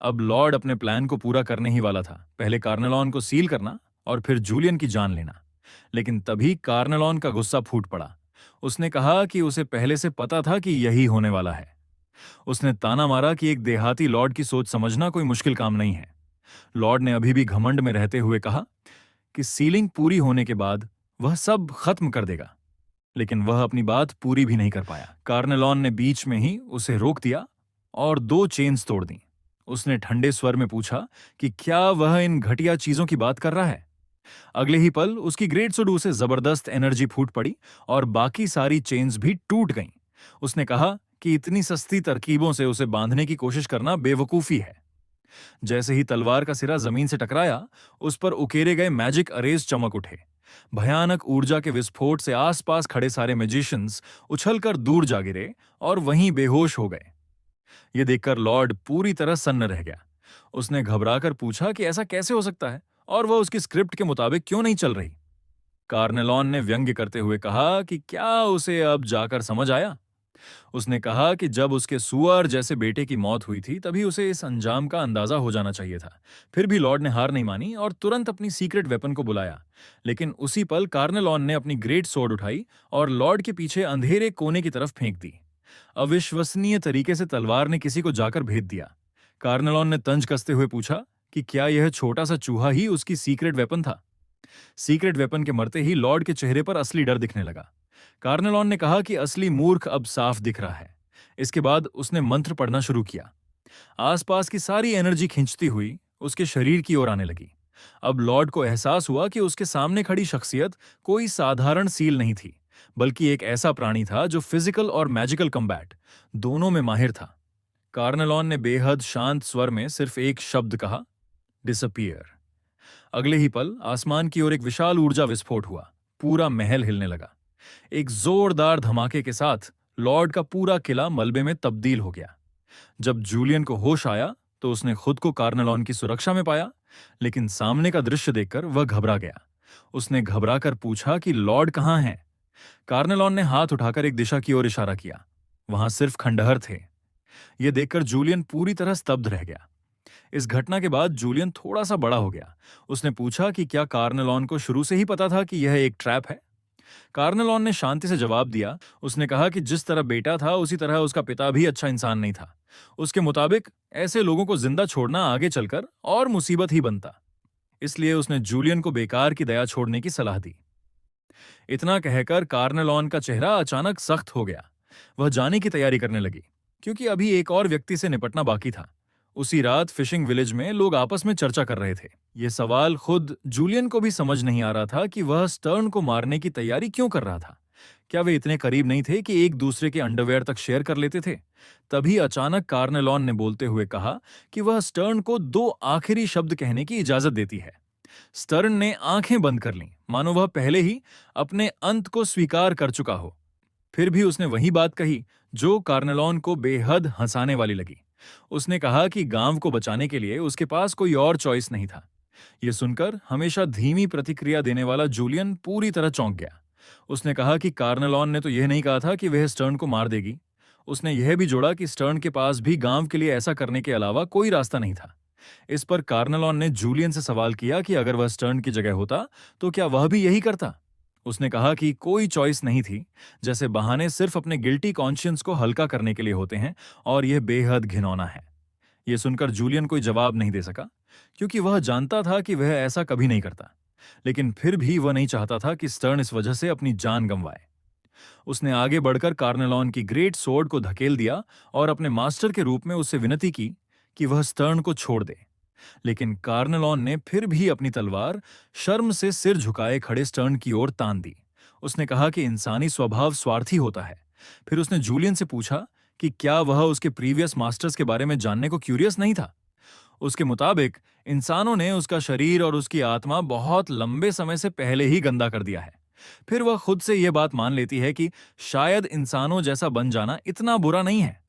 अब लॉर्ड अपने प्लान को पूरा करने ही वाला था, पहले कार्नेलॉन को सील करना और फिर जूलियन की जान लेना। लेकिन तभी कार्नेलॉन का गुस्सा फूट पड़ा। उसने कहा कि उसे पहले से पता था कि यही होने वाला है। उसने ताना मारा कि एक देहाती लॉर्ड की सोच समझना कोई मुश्किल काम नहीं है। लॉर्ड ने अभी भी घमंड में रहते हुए कहा कि सीलिंग पूरी होने के बाद वह सब खत्म कर देगा। लेकिन वह अपनी बात पूरी भी नहीं कर पाया। कार्नेलॉन ने बीच में ही उसे रोक दिया और 2 चेन्स तोड़ दी। उसने ठंडे स्वर में पूछा कि क्या वह इन घटिया चीजों की बात कर रहा है। अगले ही पल उसकी ग्रेट सुडू से जबरदस्त एनर्जी फूट पड़ी और बाकी सारी चेन्स भी टूट गईं। उसने कहा कि इतनी सस्ती तरकीबों से उसे बांधने की कोशिश करना बेवकूफी है। जैसे ही तलवार का सिरा जमीन से टकराया, उस पर उकेरे गए मैजिक अरेज चमक उठे। भयानक ऊर्जा के विस्फोट से आसपास खड़े सारे मैजिशियंस उछलकर दूर जा गिरे और वहीं बेहोश हो गए। यह देखकर लॉर्ड पूरी तरह सन्न रह गया। उसने घबराकर पूछा कि ऐसा कैसे हो सकता है और वह उसकी स्क्रिप्ट के मुताबिक क्यों नहीं चल रही। कार्नेलॉन ने व्यंग्य करते हुए कहा कि क्या उसे अब जाकर समझ आया। उसने कहा कि जब उसके सुअर जैसे बेटे की मौत हुई थी तभी उसे इस अंजाम का अंदाजा हो जाना चाहिए था। फिर भी लॉर्ड ने हार नहीं मानी और तुरंत अपनी सीक्रेट वेपन को बुलाया। लेकिन उसी पल कार्नेलॉन ने अपनी ग्रेट सोर्ड उठाई और लॉर्ड के पीछे अंधेरे कोने की तरफ फेंक दी। अविश्वसनीय तरीके से तलवार ने किसी को जाकर भेद दिया। कार्नेलॉन ने तंज कसते हुए पूछा कि क्या यह छोटा सा चूहा ही उसकी सीक्रेट वेपन था। सीक्रेट वेपन के मरते ही लॉर्ड के चेहरे पर असली डर दिखने लगा। कार्नेलॉन ने कहा कि असली मूर्ख अब साफ दिख रहा है। इसके बाद उसने मंत्र पढ़ना शुरू किया। आसपास की सारी एनर्जी खींचती हुई उसके शरीर की ओर आने लगी। अब लॉर्ड को एहसास हुआ कि उसके सामने खड़ी शख्सियत कोई साधारण सील नहीं थी, बल्कि एक ऐसा प्राणी था जो फिजिकल और मैजिकल कम्बैट दोनों में माहिर था। कार्नेलॉन ने बेहद शांत स्वर में सिर्फ एक शब्द कहा, डिसअपियर। अगले ही पल आसमान की ओर एक विशाल ऊर्जा विस्फोट हुआ। पूरा महल हिलने लगा। एक जोरदार धमाके के साथ लॉर्ड का पूरा किला मलबे में तब्दील हो गया। जब जूलियन को होश आया तो उसने खुद को कार्नेलॉन की सुरक्षा में पाया, लेकिन सामने का दृश्य देखकर वह घबरा गया। उसने घबराकर पूछा कि लॉर्ड कहां हैं? कार्नेलॉन ने हाथ उठाकर एक दिशा की ओर इशारा किया। वहां सिर्फ खंडहर थे। यह देखकर जूलियन पूरी तरह स्तब्ध रह गया। इस घटना के बाद जूलियन थोड़ा सा बड़ा हो गया। उसने पूछा कि क्या कार्नेलॉन को शुरू से ही पता था कि यह एक ट्रैप है। कार्नेलॉन ने शांति से जवाब दिया। उसने कहा कि जिस तरह बेटा था उसी तरह उसका पिता भी अच्छा इंसान नहीं था। उसके मुताबिक ऐसे लोगों को जिंदा छोड़ना आगे चलकर और मुसीबत ही बनता। इसलिए उसने जूलियन को बेकार की दया छोड़ने की सलाह दी। इतना कहकर कार्नेलॉन का चेहरा अचानक सख्त हो गया। वह जाने की तैयारी करने लगी, क्योंकि अभी एक और व्यक्ति से निपटना बाकी था। उसी रात फिशिंग विलेज में लोग आपस में चर्चा कर रहे थे। ये सवाल खुद जूलियन को भी समझ नहीं आ रहा था कि वह स्टर्न को मारने की तैयारी क्यों कर रहा था। क्या वे इतने करीब नहीं थे कि एक दूसरे के अंडरवेयर तक शेयर कर लेते थे? तभी अचानक कार्नेलॉन ने बोलते हुए कहा कि वह स्टर्न को दो आखिरी शब्द कहने की इजाजत देती है। स्टर्न ने आंखें बंद कर लीं, मानो वह पहले ही अपने अंत को स्वीकार कर चुका हो। फिर भी उसने वही बात कही जो कार्नेलॉन को बेहद हंसाने वाली लगी। उसने कहा कि गांव को बचाने के लिए उसके पास कोई और चॉइस नहीं था। यह सुनकर हमेशा धीमी प्रतिक्रिया देने वाला जूलियन पूरी तरह चौंक गया। उसने कहा कि कार्नेलॉन ने तो यह नहीं कहा था कि वह स्टर्न को मार देगी। उसने यह भी जोड़ा कि स्टर्न के पास भी गांव के लिए ऐसा करने के अलावा कोई रास्ता नहीं था। इस पर कार्नेलॉन ने जूलियन से सवाल किया कि अगर वह स्टर्न की जगह होता तो क्या वह भी यही करता। उसने कहा कि कोई चॉइस नहीं थी, जैसे बहाने सिर्फ अपने गिल्टी कॉन्शियंस को हल्का करने के लिए होते हैं, और यह बेहद घिनौना है। यह सुनकर जूलियन कोई जवाब नहीं दे सका, क्योंकि वह जानता था कि वह ऐसा कभी नहीं करता। लेकिन फिर भी वह नहीं चाहता था कि स्टर्न इस वजह से अपनी जान गंवाए। उसने आगे बढ़कर कार्नेलॉन की ग्रेट सोर्ड को धकेल दिया और अपने मास्टर के रूप में उससे विनती की कि वह स्टर्न को छोड़ दे। लेकिन कार्नेलॉन ने फिर भी अपनी तलवार शर्म से सिर झुकाए खड़े स्टर्न की ओर तान दी। उसने कहा कि इंसानी स्वभाव स्वार्थी होता है। फिर उसने जूलियन से पूछा कि क्या वह उसके प्रीवियस मास्टर्स के बारे में जानने को क्यूरियस नहीं था। उसके मुताबिक इंसानों ने उसका शरीर और उसकी आत्मा बहुत लंबे समय से पहले ही गंदा कर दिया है। फिर वह खुद से यह बात मान लेती है कि शायद इंसानों जैसा बन जाना इतना बुरा नहीं है।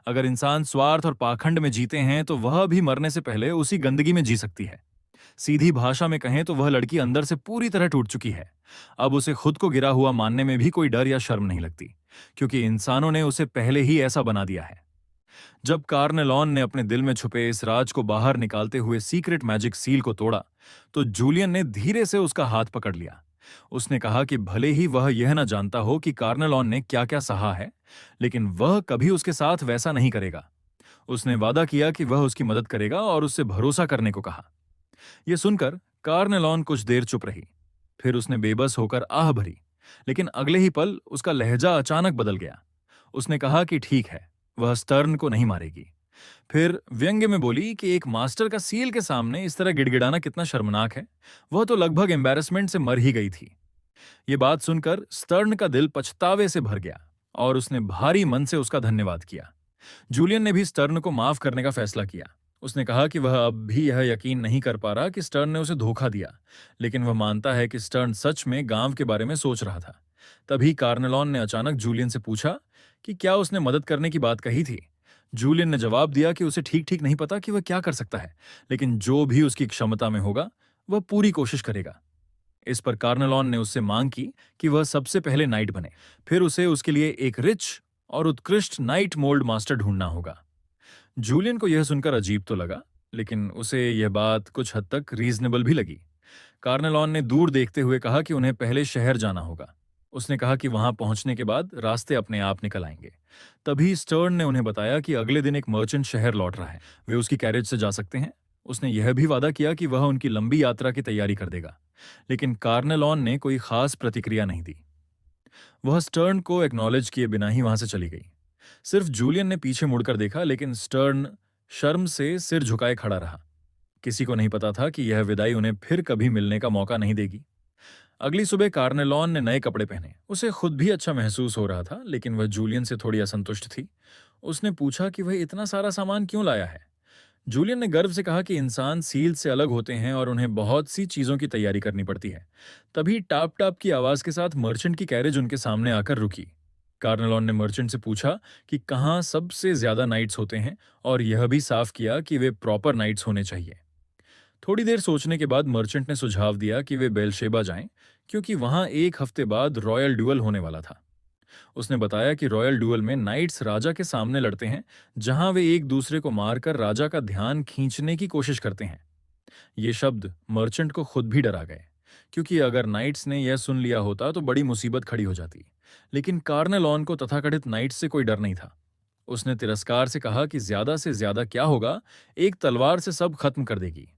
अगर इंसान स्वार्थ और पाखंड में जीते हैं तो वह भी मरने से पहले उसी गंदगी में जी सकती है। सीधी भाषा में कहें तो वह लड़की अंदर से पूरी तरह टूट चुकी है। अब उसे खुद को गिरा हुआ मानने में भी कोई डर या शर्म नहीं लगती, क्योंकि इंसानों ने उसे पहले ही ऐसा बना दिया है। जब कार्नेलॉन ने अपने दिल में छुपे इस राज को बाहर निकालते हुए सीक्रेट मैजिक सील को तोड़ा, तो जूलियन ने धीरे से उसका हाथ पकड़ लिया। उसने कहा कि भले ही वह यह न जानता हो कि कार्नेलॉन ने क्या क्या सहा है, लेकिन वह कभी उसके साथ वैसा नहीं करेगा। उसने वादा किया कि वह उसकी मदद करेगा और उससे भरोसा करने को कहा। यह सुनकर कार्नेलॉन कुछ देर चुप रही। फिर उसने बेबस होकर आह भरी, लेकिन अगले ही पल उसका लहजा अचानक बदल गया। उसने कहा कि ठीक है, वह स्टर्न को नहीं मारेगी। फिर व्यंग्य में बोली कि एक मास्टर का सील के सामने इस तरह गिड़गिड़ाना कितना शर्मनाक है। वह तो लगभग एम्बैरेसमेंट से मर ही गई थी। ये बात सुनकर स्टर्न का दिल पछतावे से भर गया और उसने भारी मन से उसका धन्यवाद किया। जूलियन ने भी स्टर्न को माफ करने का फैसला किया। उसने कहा कि वह अब भी यह यकीन नहीं कर पा रहा कि स्टर्न ने उसे धोखा दिया, लेकिन वह मानता है कि स्टर्न सच में गांव के बारे में सोच रहा था। तभी कार्नेलॉन ने अचानक जूलियन से पूछा कि क्या उसने मदद करने की बात कही थी। जूलियन ने जवाब दिया कि उसे ठीक ठीक नहीं पता कि वह क्या कर सकता है, लेकिन जो भी उसकी क्षमता में होगा वह पूरी कोशिश करेगा। इस पर कार्नेलॉन ने उससे मांग की कि वह सबसे पहले नाइट बने। फिर उसे उसके लिए एक रिच और उत्कृष्ट नाइट मोल्ड मास्टर ढूंढना होगा। जूलियन को यह सुनकर अजीब तो लगा, लेकिन उसे यह बात कुछ हद तक रीजनेबल भी लगी। कार्नेलॉन ने दूर देखते हुए कहा कि उन्हें पहले शहर जाना होगा। उसने कहा कि वहां पहुंचने के बाद रास्ते अपने आप निकल आएंगे। तभी स्टर्न ने उन्हें बताया कि अगले दिन एक मर्चेंट शहर लौट रहा है, वे उसकी कैरेज से जा सकते हैं। उसने यह भी वादा किया कि वह उनकी लंबी यात्रा की तैयारी कर देगा, लेकिन कार्नेलॉन ने कोई खास प्रतिक्रिया नहीं दी। वह स्टर्न को एक्नॉलेज किए बिना ही वहां से चली गई। सिर्फ जूलियन ने पीछे मुड़कर देखा, लेकिन स्टर्न शर्म से सिर झुकाए खड़ा रहा। किसी को नहीं पता था कि यह विदाई उन्हें फिर कभी मिलने का मौका नहीं देगी। अगली सुबह कार्नेलॉन ने नए कपड़े पहने। उसे खुद भी अच्छा महसूस हो रहा था, लेकिन वह जूलियन से थोड़ी असंतुष्ट थी। उसने पूछा कि वह इतना सारा सामान क्यों लाया है। जूलियन ने गर्व से कहा कि इंसान सील से अलग होते हैं और उन्हें बहुत सी चीजों की तैयारी करनी पड़ती है। तभी टाप टाप की आवाज के साथ मर्चेंट की कैरेज उनके सामने आकर रुकी। कार्नेलॉन ने मर्चेंट से पूछा कि कहाँ सबसे ज्यादा नाइट्स होते हैं, और यह भी साफ किया कि वे प्रॉपर नाइट्स होने चाहिए। थोड़ी देर सोचने के बाद मर्चेंट ने सुझाव दिया कि वे बेलशेबा जाएं, क्योंकि वहां एक हफ्ते बाद रॉयल ड्यूअल होने वाला था। उसने बताया कि रॉयल ड्यूअल में नाइट्स राजा के सामने लड़ते हैं, जहां वे एक दूसरे को मारकर राजा का ध्यान खींचने की कोशिश करते हैं। ये शब्द मर्चेंट को खुद भी डरा गए, क्योंकि अगर नाइट्स ने यह सुन लिया होता तो बड़ी मुसीबत खड़ी हो जाती। लेकिन कार्नेलॉन को तथाकथित नाइट्स से कोई डर नहीं था। उसने तिरस्कार से कहा कि ज्यादा से ज्यादा क्या होगा, एक तलवार से सब खत्म कर देगी।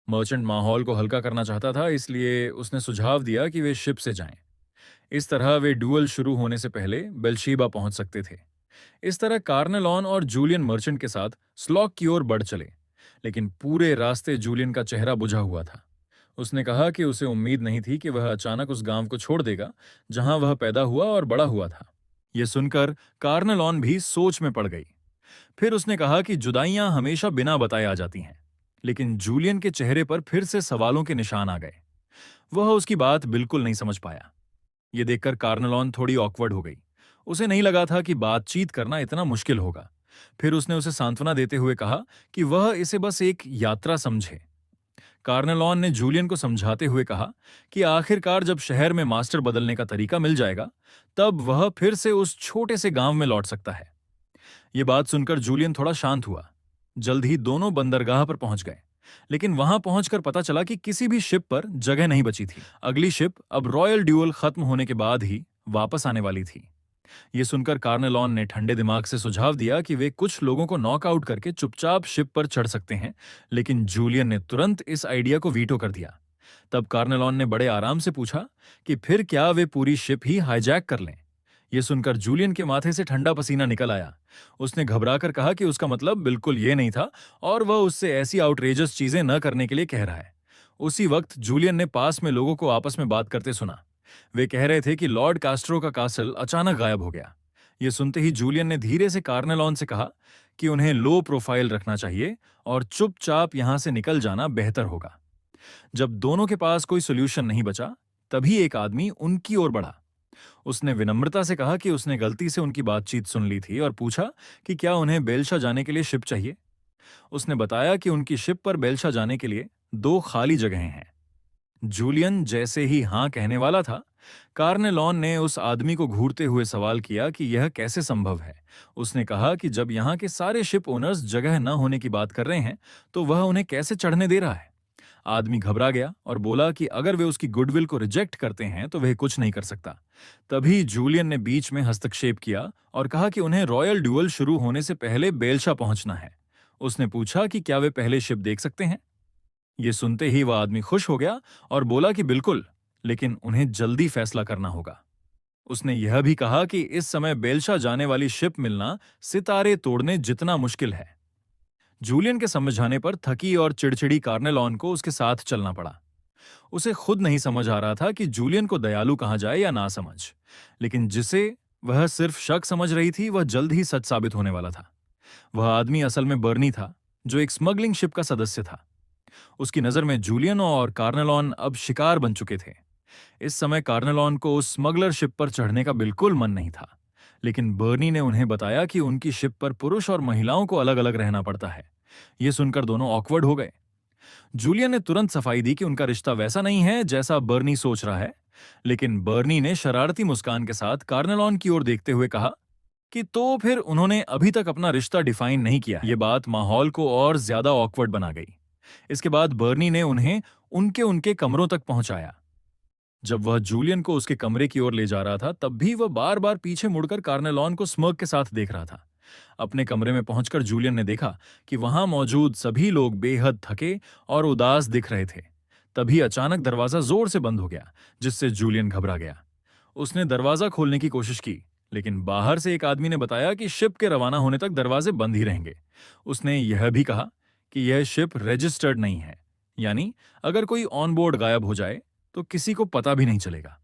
मर्चेंट माहौल को हल्का करना चाहता था, इसलिए उसने सुझाव दिया कि वे शिप से जाएं। इस तरह वे डुअल शुरू होने से पहले बेलशीबा पहुंच सकते थे। इस तरह कार्नेलॉन और जूलियन मर्चेंट के साथ स्लॉक की ओर बढ़ चले, लेकिन पूरे रास्ते जूलियन का चेहरा बुझा हुआ था। उसने कहा कि उसे उम्मीद नहीं थी कि वह अचानक उस गांव को छोड़ देगा जहां वह पैदा हुआ और बड़ा हुआ था। यह सुनकर कार्नेलॉन भी सोच में पड़ गई। फिर उसने कहा कि जुदाइयां हमेशा बिना बताए आ जाती हैं, लेकिन जूलियन के चेहरे पर फिर से सवालों के निशान आ गए। वह उसकी बात बिल्कुल नहीं समझ पाया। यह देखकर कार्नेलॉन थोड़ी ऑकवर्ड हो गई। उसे नहीं लगा था कि बातचीत करना इतना मुश्किल होगा। फिर उसने उसे सांत्वना देते हुए कहा कि वह इसे बस एक यात्रा समझे। कार्नेलॉन ने जूलियन को समझाते हुए कहा कि आखिरकार जब शहर में मास्टर बदलने का तरीका मिल जाएगा, तब वह फिर से उस छोटे से गांव में लौट सकता है। यह बात सुनकर जूलियन थोड़ा शांत हुआ। जल्द ही दोनों बंदरगाह पर पहुंच गए, लेकिन वहां पहुंचकर पता चला कि किसी भी शिप पर जगह नहीं बची थी। अगली शिप अब रॉयल ड्यूअल खत्म होने के बाद ही वापस आने वाली थी। यह सुनकर कार्नेलॉन ने ठंडे दिमाग से सुझाव दिया कि वे कुछ लोगों को नॉकआउट करके चुपचाप शिप पर चढ़ सकते हैं, लेकिन जूलियन ने तुरंत इस आइडिया को वीटो कर दिया। तब कार्नेलॉन ने बड़े आराम से पूछा कि फिर क्या वे पूरी शिप ही हाईजैक कर लें। यह सुनकर जूलियन के माथे से ठंडा पसीना निकल आया। उसने घबराकर कहा कि उसका मतलब बिल्कुल यह नहीं था और वह उससे ऐसी आउटरेजस चीजें न करने के लिए कह रहा है। उसी वक्त जूलियन ने पास में लोगों को आपस में बात करते सुना। वे कह रहे थे कि लॉर्ड कास्ट्रो का कासल अचानक गायब हो गया। यह सुनते ही जूलियन ने धीरे से कार्नेलॉन से कहा कि उन्हें लो प्रोफाइल रखना चाहिए और चुपचाप यहां से निकल जाना बेहतर होगा। जब दोनों के पास कोई सोल्यूशन नहीं बचा, तभी एक आदमी उनकी ओर बढ़ा। उसने विनम्रता से कहा कि उसने गलती से उनकी बातचीत सुन ली थी और पूछा कि क्या उन्हें बेलशा जाने के लिए शिप चाहिए। उसने बताया कि उनकी शिप पर बेलशा जाने के लिए 2 खाली जगहें हैं। जूलियन जैसे ही हां कहने वाला था, कार्नेलॉन ने उस आदमी को घूरते हुए सवाल किया कि यह कैसे संभव है। उसने कहा कि जब यहां के सारे शिप ओनर्स जगह न होने की बात कर रहे हैं, तो वह उन्हें कैसे चढ़ने दे रहा है। आदमी घबरा गया और बोला कि अगर वे उसकी गुडविल को रिजेक्ट करते हैं तो वह कुछ नहीं कर सकता। तभी जूलियन ने बीच में हस्तक्षेप किया और कहा कि उन्हें रॉयल ड्यूअल शुरू होने से पहले बेलशा पहुंचना है। उसने पूछा कि क्या वे पहले शिप देख सकते हैं। ये सुनते ही वह आदमी खुश हो गया और बोला कि बिल्कुल, लेकिन उन्हें जल्दी फैसला करना होगा। उसने यह भी कहा कि इस समय बेलशा जाने वाली शिप मिलना सितारे तोड़ने जितना मुश्किल है। जूलियन के समझाने पर थकी और चिड़चिड़ी कार्नेलॉन को उसके साथ चलना पड़ा। उसे खुद नहीं समझ आ रहा था कि जूलियन को दयालु कहा जाए या ना समझ, लेकिन जिसे वह सिर्फ शक समझ रही थी वह जल्द ही सच साबित होने वाला था। वह आदमी असल में बर्नी था, जो एक स्मगलिंग शिप का सदस्य था। उसकी नजर में जूलियन और कार्नेलॉन अब शिकार बन चुके थे। इस समय कार्नेलॉन को उस स्मगलर शिप पर चढ़ने का बिल्कुल मन नहीं था, लेकिन बर्नी ने उन्हें बताया कि उनकी शिप पर पुरुष और महिलाओं को अलग अलग रहना पड़ता है। यह सुनकर दोनों ऑकवर्ड हो गए। जूलियन ने तुरंत सफाई दी कि उनका रिश्ता वैसा नहीं है जैसा बर्नी सोच रहा है, लेकिन बर्नी ने शरारती मुस्कान के साथ कार्नेलॉन की ओर देखते हुए कहा कि तो फिर उन्होंने अभी तक अपना रिश्ता डिफाइन नहीं किया। यह बात माहौल को और ज्यादा ऑकवर्ड बना गई। इसके बाद बर्नी ने उन्हें उनके उनके कमरों तक पहुंचाया। जब वह जूलियन को उसके कमरे की ओर ले जा रहा था, तब भी वह बार बार पीछे मुड़कर कार्नेलॉन को स्मर्क के साथ देख रहा था। अपने कमरे में पहुंचकर जूलियन ने देखा कि वहां मौजूद सभी लोग बेहद थके और उदास दिख रहे थे। तभी अचानक दरवाजा जोर से बंद हो गया, जिससे जूलियन घबरा गया। उसने दरवाजा खोलने की कोशिश की, लेकिन बाहर से एक आदमी ने बताया कि शिप के रवाना होने तक दरवाजे बंद ही रहेंगे। उसने यह भी कहा कि यह शिप रजिस्टर्ड नहीं है, यानी अगर कोई ऑन बोर्ड गायब हो जाए तो किसी को पता भी नहीं चलेगा।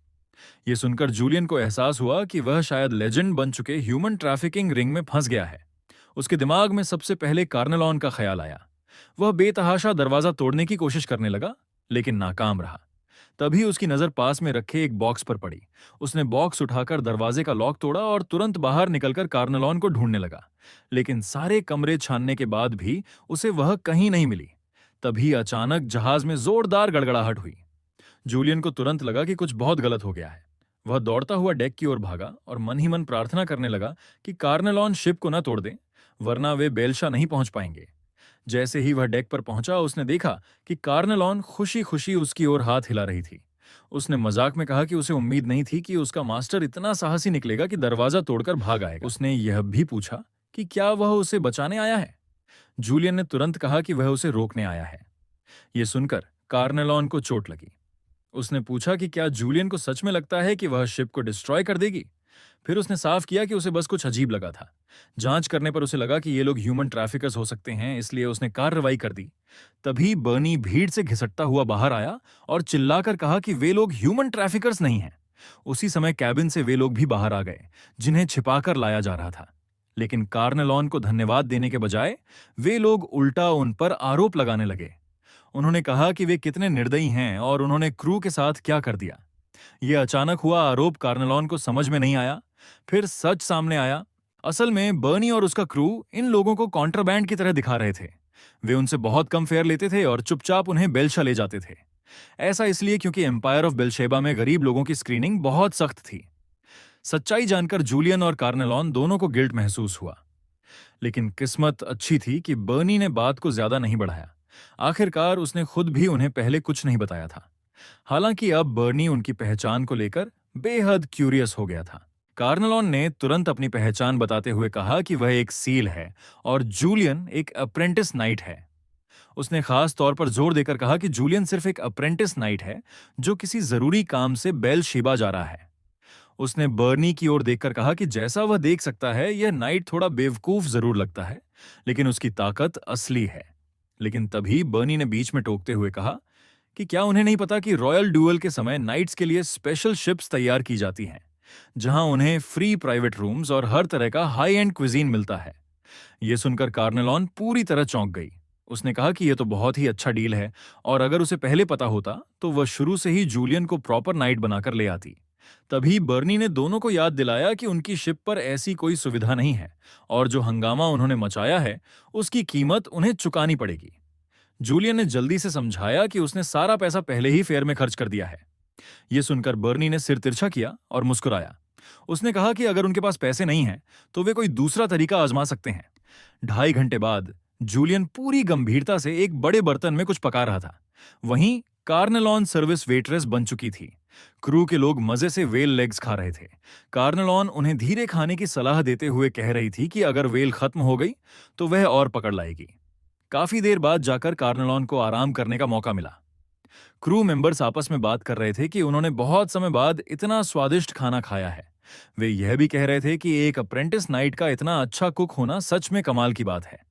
यह सुनकर जूलियन को एहसास हुआ कि वह शायद लेजेंड बन चुके ह्यूमन ट्रैफिकिंग रिंग में फंस गया है। उसके दिमाग में सबसे पहले कार्नेलॉन का ख्याल आया। वह बेतहाशा दरवाजा तोड़ने की कोशिश करने लगा, लेकिन नाकाम रहा। तभी उसकी नजर पास में रखे एक बॉक्स पर पड़ी। उसने बॉक्स उठाकर दरवाजे का लॉक तोड़ा और तुरंत बाहर निकलकर कार्नेलॉन को ढूंढने लगा, लेकिन सारे कमरे छानने के बाद भी उसे वह कहीं नहीं मिली। तभी अचानक जहाज में जोरदार गड़गड़ाहट हुई। जूलियन को तुरंत लगा कि कुछ बहुत गलत हो गया है। वह दौड़ता हुआ डेक की ओर भागा और मन ही मन प्रार्थना करने लगा कि कार्नेलॉन शिप को न तोड़ दे, वरना वे बेलशा नहीं पहुंच पाएंगे। जैसे ही वह डेक पर पहुंचा, उसने देखा कि कार्नेलॉन खुशी खुशी उसकी ओर हाथ हिला रही थी। उसने मजाक में कहा कि उसे उम्मीद नहीं थी कि उसका मास्टर इतना साहसी निकलेगा कि दरवाजा तोड़कर भाग आएगा। उसने यह भी पूछा कि क्या वह उसे बचाने आया है। जूलियन ने तुरंत कहा कि वह उसे रोकने आया है। यह सुनकर कार्नेलॉन को चोट लगी। उसने पूछा कि क्या जूलियन को सच में लगता है कि वह शिप को डिस्ट्रॉय कर देगी। फिर उसने साफ किया कि उसे बस कुछ अजीब लगा था। जांच करने पर उसे लगा कि ये लोग ह्यूमन ट्रैफिकर्स हो सकते हैं, इसलिए उसने कार्रवाई कर दी। तभी बर्नी भीड़ से घिसटता हुआ बाहर आया और चिल्लाकर कहा कि वे लोग ह्यूमन ट्रैफिकर्स नहीं हैं। उसी समय कैबिन से वे लोग भी बाहर आ गए, जिन्हें छिपाकर लाया जा रहा था। लेकिन कार्नेलॉन को धन्यवाद देने के बजाय वे लोग उल्टा उन पर आरोप लगाने लगे। उन्होंने कहा कि वे कितने निर्दयी हैं और उन्होंने क्रू के साथ क्या कर दिया। यह अचानक हुआ आरोप कार्नेलॉन को समझ में नहीं आया। फिर सच सामने आया। असल में बर्नी और उसका क्रू इन लोगों को कॉन्ट्राबैंड की तरह दिखा रहे थे। वे उनसे बहुत कम फेयर लेते थे और चुपचाप उन्हें बेलशा ले जाते थे। ऐसा इसलिए क्योंकि एम्पायर ऑफ बेलशेबा में गरीब लोगों की स्क्रीनिंग बहुत सख्त थी। सच्चाई जानकर जूलियन और कार्नेलॉन दोनों को गिल्ट महसूस हुआ। लेकिन किस्मत अच्छी थी कि बर्नी ने बात को ज्यादा नहीं बढ़ाया। आखिरकार उसने खुद भी उन्हें पहले कुछ नहीं बताया था। हालांकि अब बर्नी उनकी पहचान को लेकर बेहद क्यूरियस हो गया था। कार्नेलॉन ने तुरंत अपनी पहचान बताते हुए कहा कि वह एक सील है और जूलियन एक अप्रेंटिस नाइट है। उसने खास तौर पर जोर देकर कहा कि जूलियन सिर्फ एक अप्रेंटिस नाइट है जो किसी जरूरी काम से बेल शेबा जा रहा है। उसने बर्नी की ओर देखकर कहा कि जैसा वह देख सकता है, यह नाइट थोड़ा बेवकूफ जरूर लगता है, लेकिन उसकी ताकत असली है। लेकिन तभी बर्नी ने बीच में टोकते हुए कहा कि क्या उन्हें नहीं पता कि रॉयल ड्यूअल के समय नाइट्स के लिए स्पेशल शिप्स तैयार की जाती हैं, जहां उन्हें फ्री प्राइवेट रूम्स और हर तरह का हाई एंड क्विजीन मिलता है। यह सुनकर कार्नेलॉन पूरी तरह चौंक गई। उसने कहा कि यह तो बहुत ही अच्छा डील है और अगर उसे पहले पता होता तो वह शुरू से ही जूलियन को प्रॉपर नाइट बनाकर ले आती। तभी बर्नी ने दोनों को याद दिलाया कि उनकी शिप पर ऐसी कोई सुविधा नहीं है और जो हंगामा उन्होंने मचाया है उसकी कीमत उन्हें चुकानी पड़ेगी। जूलियन ने जल्दी से समझाया कि उसने सारा पैसा पहले ही फेयर में खर्च कर दिया है। यह सुनकर बर्नी ने सिर तिरछा किया और मुस्कुराया। उसने कहा कि अगर उनके पास पैसे नहीं हैं तो वे कोई दूसरा तरीका आजमा सकते हैं। 2.5 घंटे बाद जूलियन पूरी गंभीरता से एक बड़े बर्तन में कुछ पका रहा था। वहीं कार्नेलॉन सर्विस वेटरेस बन चुकी थी। क्रू के लोग मजे से वेल लेग्स खा रहे थे। कार्नेलॉन उन्हें धीरे खाने की सलाह देते हुए कह रही थी कि अगर वेल खत्म हो गई तो वह और पकड़ लाएगी। काफी देर बाद जाकर कार्नेलॉन को आराम करने का मौका मिला। क्रू मेंबर्स आपस में बात कर रहे थे कि उन्होंने बहुत समय बाद इतना स्वादिष्ट खाना खाया है। वे यह भी कह रहे थे कि एक अप्रेंटिस नाइट का इतना अच्छा कुक होना सच में कमाल की बात है।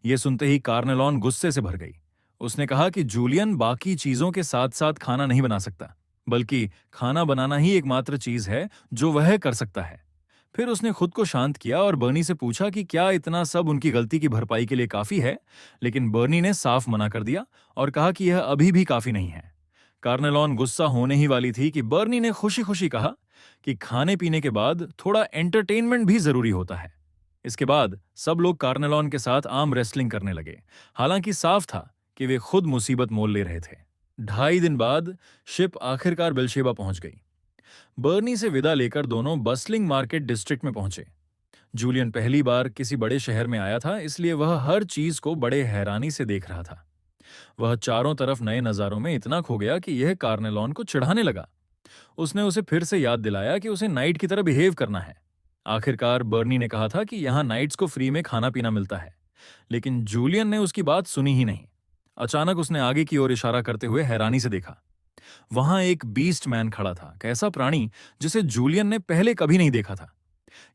यह सुनते ही कार्नेलॉन गुस्से से भर गई। उसने कहा कि जूलियन बाकी चीजों के साथ साथ खाना नहीं बना सकता, बल्कि खाना बनाना ही एकमात्र चीज है जो वह कर सकता है। फिर उसने खुद को शांत किया और बर्नी से पूछा कि क्या इतना सब उनकी गलती की भरपाई के लिए काफी है। लेकिन बर्नी ने साफ मना कर दिया और कहा कि यह अभी भी काफी नहीं है। कार्नेलॉन गुस्सा होने ही वाली थी कि बर्नी ने खुशी खुशी कहा कि खाने पीने के बाद थोड़ा एंटरटेनमेंट भी जरूरी होता है। इसके बाद सब लोग कार्नेलॉन के साथ आर्म रेसलिंग करने लगे। हालांकि साफ था कि वे खुद मुसीबत मोल ले रहे थे। 2.5 दिन बाद शिप आखिरकार बेलशेबा पहुंच गई। बर्नी से विदा लेकर दोनों बस्लिंग मार्केट डिस्ट्रिक्ट में पहुंचे। जूलियन पहली बार किसी बड़े शहर में आया था, इसलिए वह हर चीज को बड़े हैरानी से देख रहा था। वह चारों तरफ नए नजारों में इतना खो गया कि यह कार्नेलॉन को चिढ़ाने लगा। उसने उसे फिर से याद दिलाया कि उसे नाइट की तरह बिहेव करना है। आखिरकार बर्नी ने कहा था कि यहाँ नाइट्स को फ्री में खाना पीना मिलता है, लेकिन जूलियन ने उसकी बात सुनी ही नहीं। अचानक उसने आगे की ओर इशारा करते हुए हैरानी से देखा। वहां एक बीस्ट मैन खड़ा था, कैसा प्राणी जिसे जूलियन ने पहले कभी नहीं देखा था।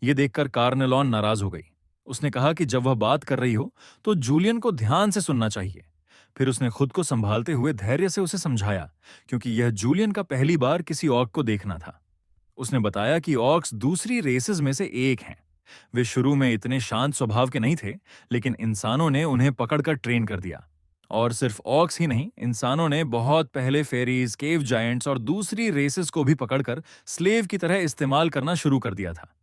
यह देखकर कार्नेलॉन नाराज हो गई। उसने कहा कि जब वह बात कर रही हो तो जूलियन को ध्यान से सुनना चाहिए। फिर उसने खुद को संभालते हुए धैर्य से उसे समझाया, क्योंकि यह जूलियन का पहली बार किसी ऑर्क को देखना था। उसने बताया कि ऑर्क्स दूसरी रेसेस में से एक हैं। वे शुरू में इतने शांत स्वभाव के नहीं थे, लेकिन इंसानों ने उन्हें पकड़कर ट्रेन कर दिया। और सिर्फ ऑर्क्स ही नहीं, इंसानों ने बहुत पहले फेरीज, केव जायंट्स और दूसरी रेसेस को भी पकड़कर स्लेव की तरह इस्तेमाल करना शुरू कर दिया था।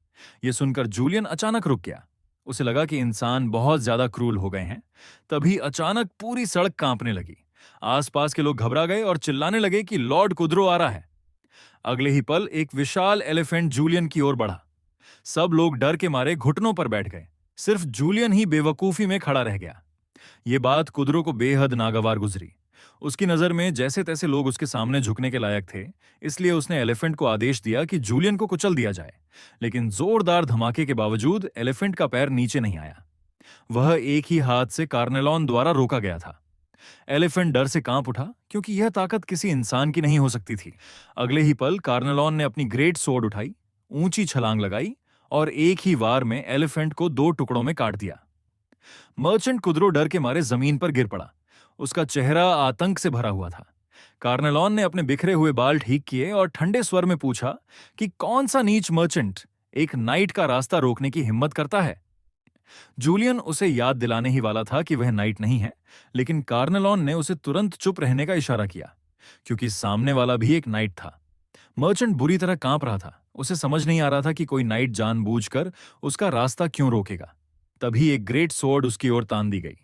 यह सुनकर जूलियन अचानक रुक गया। उसे लगा कि इंसान बहुत ज्यादा क्रूर हो गए हैं। तभी अचानक पूरी सड़क कांपने लगी। आसपास के लोग घबरा गए और चिल्लाने लगे कि लॉर्ड कुद्रो आ रहा है। अगले ही पल एक विशाल एलिफेंट जूलियन की ओर बढ़ा। सब लोग डर के मारे घुटनों पर बैठ गए। सिर्फ जूलियन ही बेवकूफी में खड़ा रह गया। ये बात कुद्रो को बेहद नागवार गुजरी। उसकी नजर में जैसे तैसे लोग उसके सामने झुकने के लायक थे, इसलिए उसने एलिफेंट को आदेश दिया कि जूलियन को कुचल दिया जाए। लेकिन जोरदार धमाके के बावजूद एलिफेंट का पैर नीचे नहीं आया। वह एक ही हाथ से कार्नेलॉन द्वारा रोका गया था। एलिफेंट डर से कांप उठा, क्योंकि यह ताकत किसी इंसान की नहीं हो सकती थी। अगले ही पल कार्नेलॉन ने अपनी ग्रेट सोर्ड उठाई। ऊंची छलांग लगाई और एक ही वार में एलिफेंट को 2 टुकड़ों में काट दिया। मर्चेंट कुदरो डर के मारे जमीन पर गिर पड़ा। उसका चेहरा आतंक से भरा हुआ था। कार्नेलॉन ने अपने बिखरे हुए बाल ठीक किए और ठंडे स्वर में पूछा कि कौन सा नीच मर्चेंट एक नाइट का रास्ता रोकने की हिम्मत करता है। जूलियन उसे याद दिलाने ही वाला था कि वह नाइट नहीं है, लेकिन कार्नेलॉन ने उसे तुरंत चुप रहने का इशारा किया, क्योंकि सामने वाला भी एक नाइट था। मर्चेंट बुरी तरह कांप रहा था। उसे समझ नहीं आ रहा था कि कोई नाइट जानबूझकर उसका रास्ता क्यों रोकेगा। तभी एक ग्रेट स्वॉर्ड उसकी ओर तान दी गई।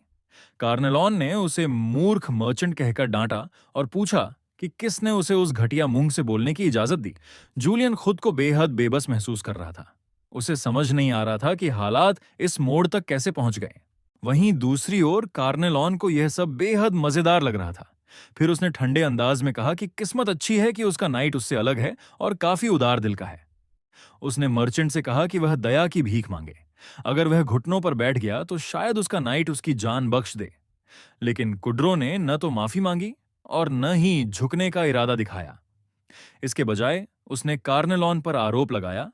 कार्नेलॉन ने उसे मूर्ख मर्चेंट कहकर डांटा और पूछा कि किसने उसे उस घटिया मुंह से बोलने की इजाजत दी। जूलियन खुद को बेहद बेबस महसूस कर रहा था। उसे समझ नहीं आ रहा था कि हालात इस मोड़ तक कैसे पहुंच गए। वहीं दूसरी ओर कार्नेलॉन को यह सब बेहद मजेदार लग रहा था। फिर उसने ठंडे अंदाज में कहा कि किस्मत अच्छी है कि उसका नाइट उससे अलग है और काफी उदार दिल का है। उसने मर्चेंट से कहा कि वह दया की भीख मांगे। अगर वह घुटनों पर बैठ गया तो शायद उसका नाइट उसकी जान बख्श दे। लेकिन कुड्रो ने न तो माफी मांगी और न ही झुकने का इरादा दिखाया। इसके बजाय उसने कार्नेलॉन पर आरोप लगाया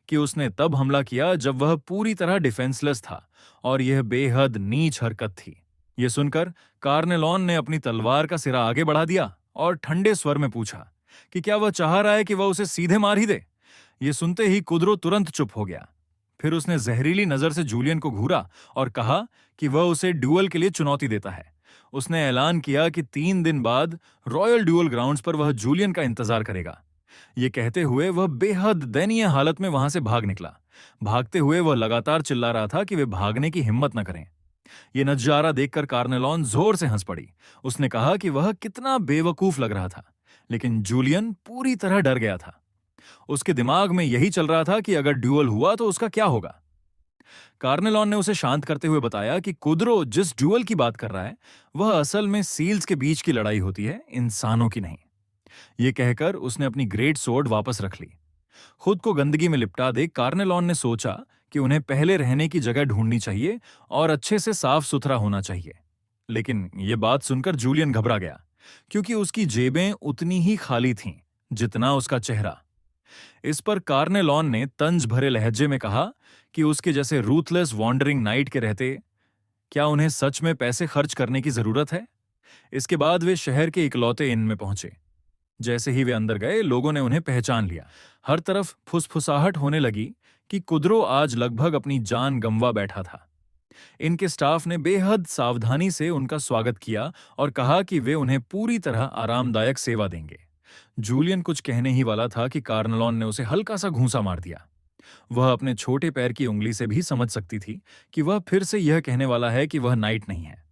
कि उसने तब हमला किया जब वह पूरी तरह डिफेंसलेस था और यह बेहद नीच हरकत थी। यह सुनकर कार्नेलॉन ने अपनी तलवार का सिरा आगे बढ़ा दिया और ठंडे स्वर में पूछा कि क्या वह चाह रहा है कि वह उसे सीधे मार ही दे। यह सुनते ही कुदरो तुरंत चुप हो गया। फिर उसने जहरीली नजर से जूलियन को घूरा और कहा कि वह उसे ड्यूअल के लिए चुनौती देता है। उसने ऐलान किया कि 3 दिन बाद रॉयल ड्यूअल ग्राउंड्स पर वह जूलियन का इंतजार करेगा। ये कहते हुए वह बेहद दयनीय हालत में वहां से भाग निकला। भागते हुए वह लगातार चिल्ला रहा था कि वे भागने की हिम्मत न करें। यह नजारा देखकर कार्नेलॉन जोर से हंस पड़ी। उसने कहा कि वह कितना बेवकूफ लग रहा था, लेकिन जूलियन पूरी तरह डर गया था। उसके दिमाग में यही चल रहा था कि अगर ड्यूअल हुआ तो उसका क्या होगा। कार्नेलॉन ने उसे शांत करते हुए बताया कि कुदरो जिस ड्यूअल की बात कर रहा है वह असल में सील्स के बीच की लड़ाई होती है, इंसानों की नहीं। यह कहकर उसने अपनी ग्रेट सोर्ड वापस रख ली। खुद को गंदगी में लिपटा दे कार्नेलॉन ने सोचा कि उन्हें पहले रहने की जगह ढूंढनी चाहिए और अच्छे से साफ सुथरा होना चाहिए। लेकिन यह बात सुनकर जूलियन घबरा गया, क्योंकि उसकी जेबें उतनी ही खाली थीं जितना उसका चेहरा। इस पर कार्नेलॉन ने तंज भरे लहजे में कहा कि उसके जैसे रूथलेस वॉन्डरिंग नाइट के रहते क्या उन्हें सच में पैसे खर्च करने की जरूरत है। इसके बाद वे शहर के इकलौते इन में पहुंचे। जैसे ही वे अंदर गए, लोगों ने उन्हें पहचान लिया। हर तरफ फुसफुसाहट होने लगी कि कुदरो आज लगभग अपनी जान गंवा बैठा था। इनके स्टाफ ने बेहद सावधानी से उनका स्वागत किया और कहा कि वे उन्हें पूरी तरह आरामदायक सेवा देंगे। जूलियन कुछ कहने ही वाला था कि कार्नेलॉन ने उसे हल्का सा घूंसा मार दिया। वह अपने छोटे पैर की उंगली से भी समझ सकती थी कि वह फिर से यह कहने वाला है कि वह नाइट नहीं है।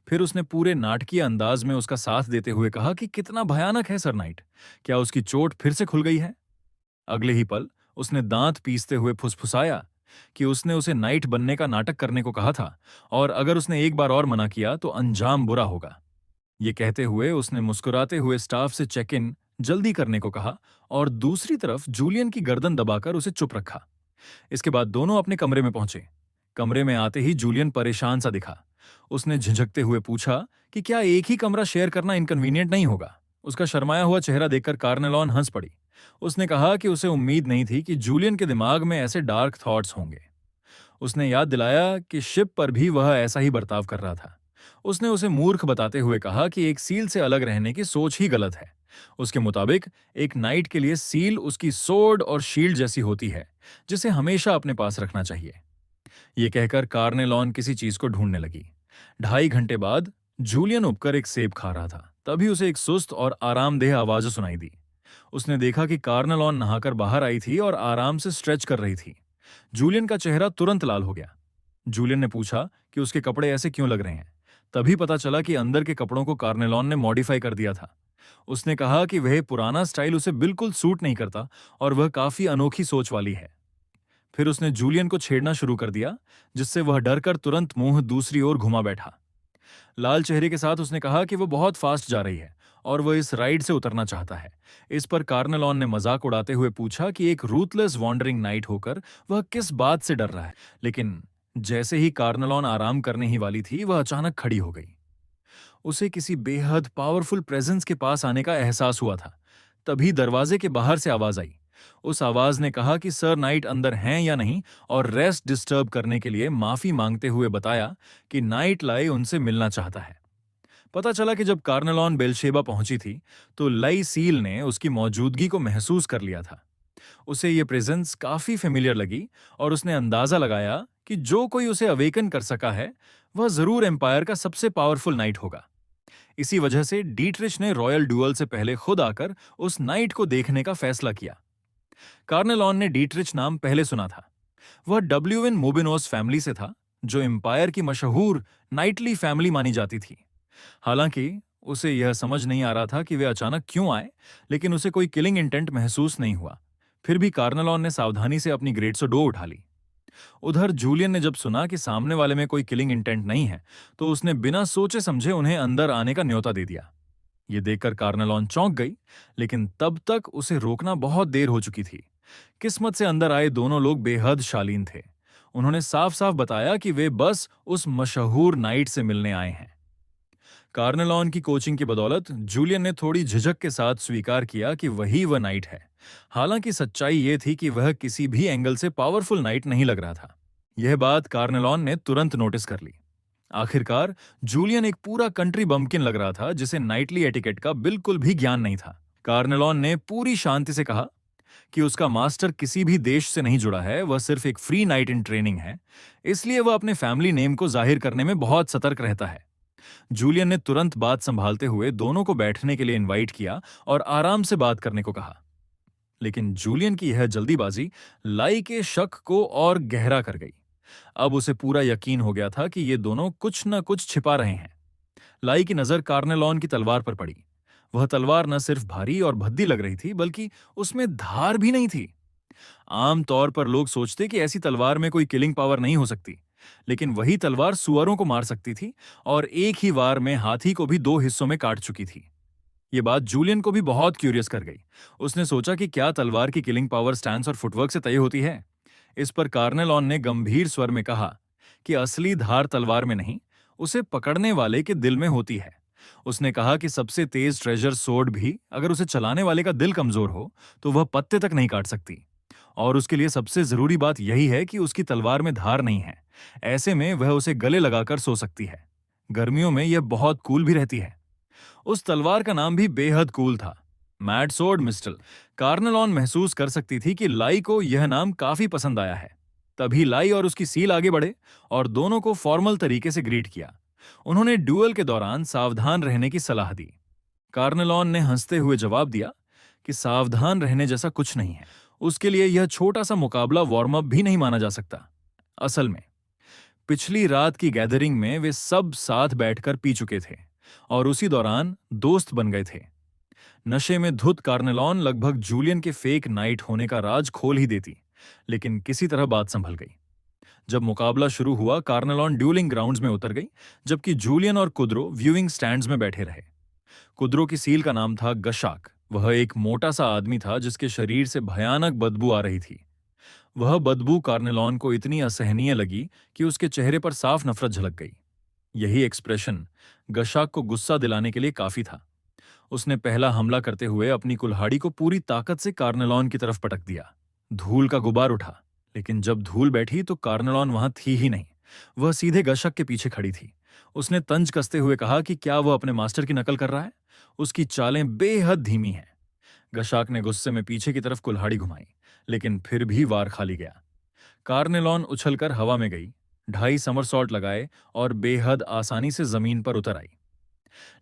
फिर उसने पूरे नाटकीय अंदाज में उसका साथ देते हुए कहा कि कितना भयानक है सर नाइट, क्या उसकी चोट फिर से खुल गई है। अगले ही पल उसने दांत पीसते हुए फुसफुसाया कि उसने उसे नाइट बनने का नाटक करने को कहा था और अगर उसने एक बार और मना किया तो अंजाम बुरा होगा। ये कहते हुए उसने मुस्कुराते हुए स्टाफ से चेक इन जल्दी करने को कहा और दूसरी तरफ जूलियन की गर्दन दबाकर उसे चुप रखा। इसके बाद दोनों अपने कमरे में पहुंचे। कमरे में आते ही जूलियन परेशान सा दिखा। उसने झिझकते हुए पूछा कि क्या एक ही कमरा शेयर करना इनकन्वीनियंट नहीं होगा। उसका शर्माया हुआ चेहरा देखकर कार्नेलॉन हंस पड़ी। उसने कहा कि उसे उम्मीद नहीं थी कि जूलियन के दिमाग में ऐसे डार्क थॉट्स होंगे। उसने याद दिलाया कि शिप पर भी वह ऐसा ही बर्ताव कर रहा था। उसने उसे मूर्ख बताते हुए कहा कि एक सील से अलग रहने की सोच ही गलत है। उसके मुताबिक एक नाइट के लिए सील उसकी सोर्ड और शील्ड जैसी होती है, जिसे हमेशा अपने पास रखना चाहिए। यह कहकर कार्नेलॉन किसी चीज को ढूंढने लगी। 2.5 घंटे बाद जूलियन उपकर एक सेब खा रहा था। तभी उसे एक सुस्त और आरामदेह आवाज सुनाई दी। उसने देखा कि कार्नेलॉन नहाकर बाहर आई थी और आराम से स्ट्रेच कर रही थी। जूलियन का चेहरा तुरंत लाल हो गया। जूलियन ने पूछा कि उसके कपड़े ऐसे क्यों लग रहे हैं। तभी पता चला कि अंदर के कपड़ों को कार्नेलॉन ने मॉडिफाई कर दिया था। उसने कहा कि वह पुराना स्टाइल उसे बिल्कुल सूट नहीं करता और वह काफी अनोखी सोच वाली है। फिर उसने जूलियन को छेड़ना शुरू कर दिया, जिससे वह डरकर तुरंत मुंह दूसरी ओर घुमा बैठा। लाल चेहरे के साथ उसने कहा कि वह बहुत फास्ट जा रही है और वह इस राइड से उतरना चाहता है। इस पर कार्नेलॉन ने मजाक उड़ाते हुए पूछा कि एक रूथलेस वॉन्डरिंग नाइट होकर वह किस बात से डर रहा है। लेकिन जैसे ही कार्नेलॉन आराम करने ही वाली थी, वह अचानक खड़ी हो गई। उसे किसी बेहद पावरफुल प्रेजेंस के पास आने का एहसास हुआ था। तभी दरवाजे के बाहर से आवाज आई, उस आवाज ने कहा कि सर नाइट अंदर हैं या नहीं और रेस्ट डिस्टर्ब करने के लिए माफी मांगते हुए बताया कि नाइट लाई उनसे मिलना चाहता है। पता चला कि जब कार्नेलॉन बेलशेबा पहुंची थी तो लाई सील ने उसकी मौजूदगी को महसूस कर लिया था। उसे ये प्रेजेंस काफी फेमिलियर लगी और उसने अंदाजा लगाया कि जो कोई उसे अवेकन कर सका है वह जरूर एम्पायर का सबसे पावरफुल नाइट होगा। इसी वजह से डीट्रिच ने रॉयल ड्यूअल से पहले खुद आकर उस नाइट को देखने का फैसला किया। कार्नेलॉन ने डीट्रिच नाम पहले सुना था। वह डब्ल्यूएन मोबिनोस फैमिली से था, जो एम्पायर की मशहूर नाइटली फैमिली मानी जाती थी। हालांकि उसे यह समझ नहीं आ रहा था कि वे अचानक क्यों आए, लेकिन उसे कोई किलिंग इंटेंट महसूस नहीं हुआ। फिर भी कार्नेलॉन ने सावधानी से अपनी ग्रेट डो उठा ली। उधर जूलियन ने जब सुना कि सामने वाले में कोई किलिंग इंटेंट नहीं है, तो उसने बिना सोचे समझे उन्हें अंदर आने का न्योता दे दिया। ये देखकर कार्नेलॉन चौंक गई, लेकिन तब तक उसे रोकना बहुत देर हो चुकी थी। किस्मत से अंदर आए दोनों लोग बेहद शालीन थे। उन्होंने साफ साफ बताया कि वे बस उस मशहूर नाइट से मिलने आए हैं। कार्नेलॉन की कोचिंग की बदौलत जूलियन ने थोड़ी झिझक के साथ स्वीकार किया कि वही वह नाइट है। हालांकि सच्चाई यह थी कि वह किसी भी एंगल से पावरफुल नाइट नहीं लग रहा था। यह बात कार्नेलॉन ने तुरंत नोटिस कर ली। आखिरकार जूलियन एक पूरा कंट्री बम्पकिन लग रहा था जिसे नाइटली एटिकेट का बिल्कुल भी ज्ञान नहीं था। कार्नेलॉन ने पूरी शांति से कहा कि उसका मास्टर किसी भी देश से नहीं जुड़ा है, वह सिर्फ एक फ्री नाइट इन ट्रेनिंग है, इसलिए वह अपने फैमिली नेम को जाहिर करने में बहुत सतर्क रहता है। जूलियन ने तुरंत बात संभालते हुए दोनों को बैठने के लिए इनवाइट किया और आराम से बात करने को कहा। लेकिन जूलियन की यह जल्दीबाजी लाई के शक को और गहरा कर गई। अब उसे पूरा यकीन हो गया था कि ये दोनों कुछ न कुछ छिपा रहे हैं। लाई की नजर कार्नेलॉन की तलवार पर पड़ी। वह तलवार न सिर्फ भारी और भद्दी लग रही थी, बल्कि उसमें धार भी नहीं थी। आम तौर पर लोग सोचते कि ऐसी तलवार में कोई किलिंग पावर नहीं हो सकती, लेकिन वही तलवार सुअरों को मार सकती थी और एक ही वार में हाथी को भी दो हिस्सों में काट चुकी थी। ये बात जूलियन को भी बहुत क्यूरियस कर गई। उसने सोचा कि क्या तलवार की किलिंग पावर स्टैंस और फुटवर्क से तय होती है। इस पर कार्नेलॉन ने गंभीर स्वर में कहा कि असली धार तलवार में नहीं, उसे पकड़ने वाले के दिल में होती है। उसने कहा कि सबसे तेज ट्रेजर सोर्ड भी अगर उसे चलाने वाले का दिल कमजोर हो तो वह पत्ते तक नहीं काट सकती। और उसके लिए सबसे जरूरी बात यही है कि उसकी तलवार में धार नहीं है। ऐसे में वह उसे गले लगाकर सो सकती है। गर्मियों में यह बहुत कूल भी रहती है। उस तलवार का नाम भी बेहद कूल था, मैड सोर्ड मिस्टल। कार्नेलॉन महसूस कर सकती थी कि लाई को यह नाम काफी पसंद आया है। तभी लाई और उसकी सील आगे बढ़े और दोनों को फॉर्मल तरीके से ग्रीट किया। उन्होंने ड्यूअल के दौरान सावधान रहने की सलाह दी। कार्नेलॉन ने हंसते हुए जवाब दिया कि सावधान रहने जैसा कुछ नहीं है। उसके लिए यह छोटा सा मुकाबला वार्म अप भी नहीं माना जा सकता। असल में पिछली रात की गैदरिंग में वे सब साथ बैठकर पी चुके थे और उसी दौरान दोस्त बन गए थे। नशे में धुत कार्नेलॉन लगभग जूलियन के फेक नाइट होने का राज खोल ही देती, लेकिन किसी तरह बात संभल गई। जब मुकाबला शुरू हुआ, कार्नेलॉन ड्यूलिंग ग्राउंड्स में उतर गई, जबकि जूलियन और कुद्रो व्यूइंग स्टैंड्स में बैठे रहे। कुद्रो की सील का नाम था गशाक। वह एक मोटा सा आदमी था जिसके शरीर से भयानक बदबू आ रही थी। वह बदबू कार्नेलॉन को इतनी असहनीय लगी कि उसके चेहरे पर साफ नफरत झलक गई। यही एक्सप्रेशन गशाक को गुस्सा दिलाने के लिए काफी था। उसने पहला हमला करते हुए अपनी कुल्हाड़ी को पूरी ताकत से कार्नेलॉन की तरफ पटक दिया। धूल का गुबार उठा, लेकिन जब धूल बैठी तो कार्नेलॉन वहां थी ही नहीं। वह सीधे गशाक के पीछे खड़ी थी। उसने तंज कसते हुए कहा कि क्या वह अपने मास्टर की नकल कर रहा है। उसकी चालें बेहद धीमी हैं। गशाक ने गुस्से में पीछे की तरफ कुल्हाड़ी घुमाई, लेकिन फिर भी वार खाली गया। कार्नेलॉन उछलकर हवा में गई, 2.5 समरसॉल्ट लगाए और बेहद आसानी से जमीन पर उतर आई।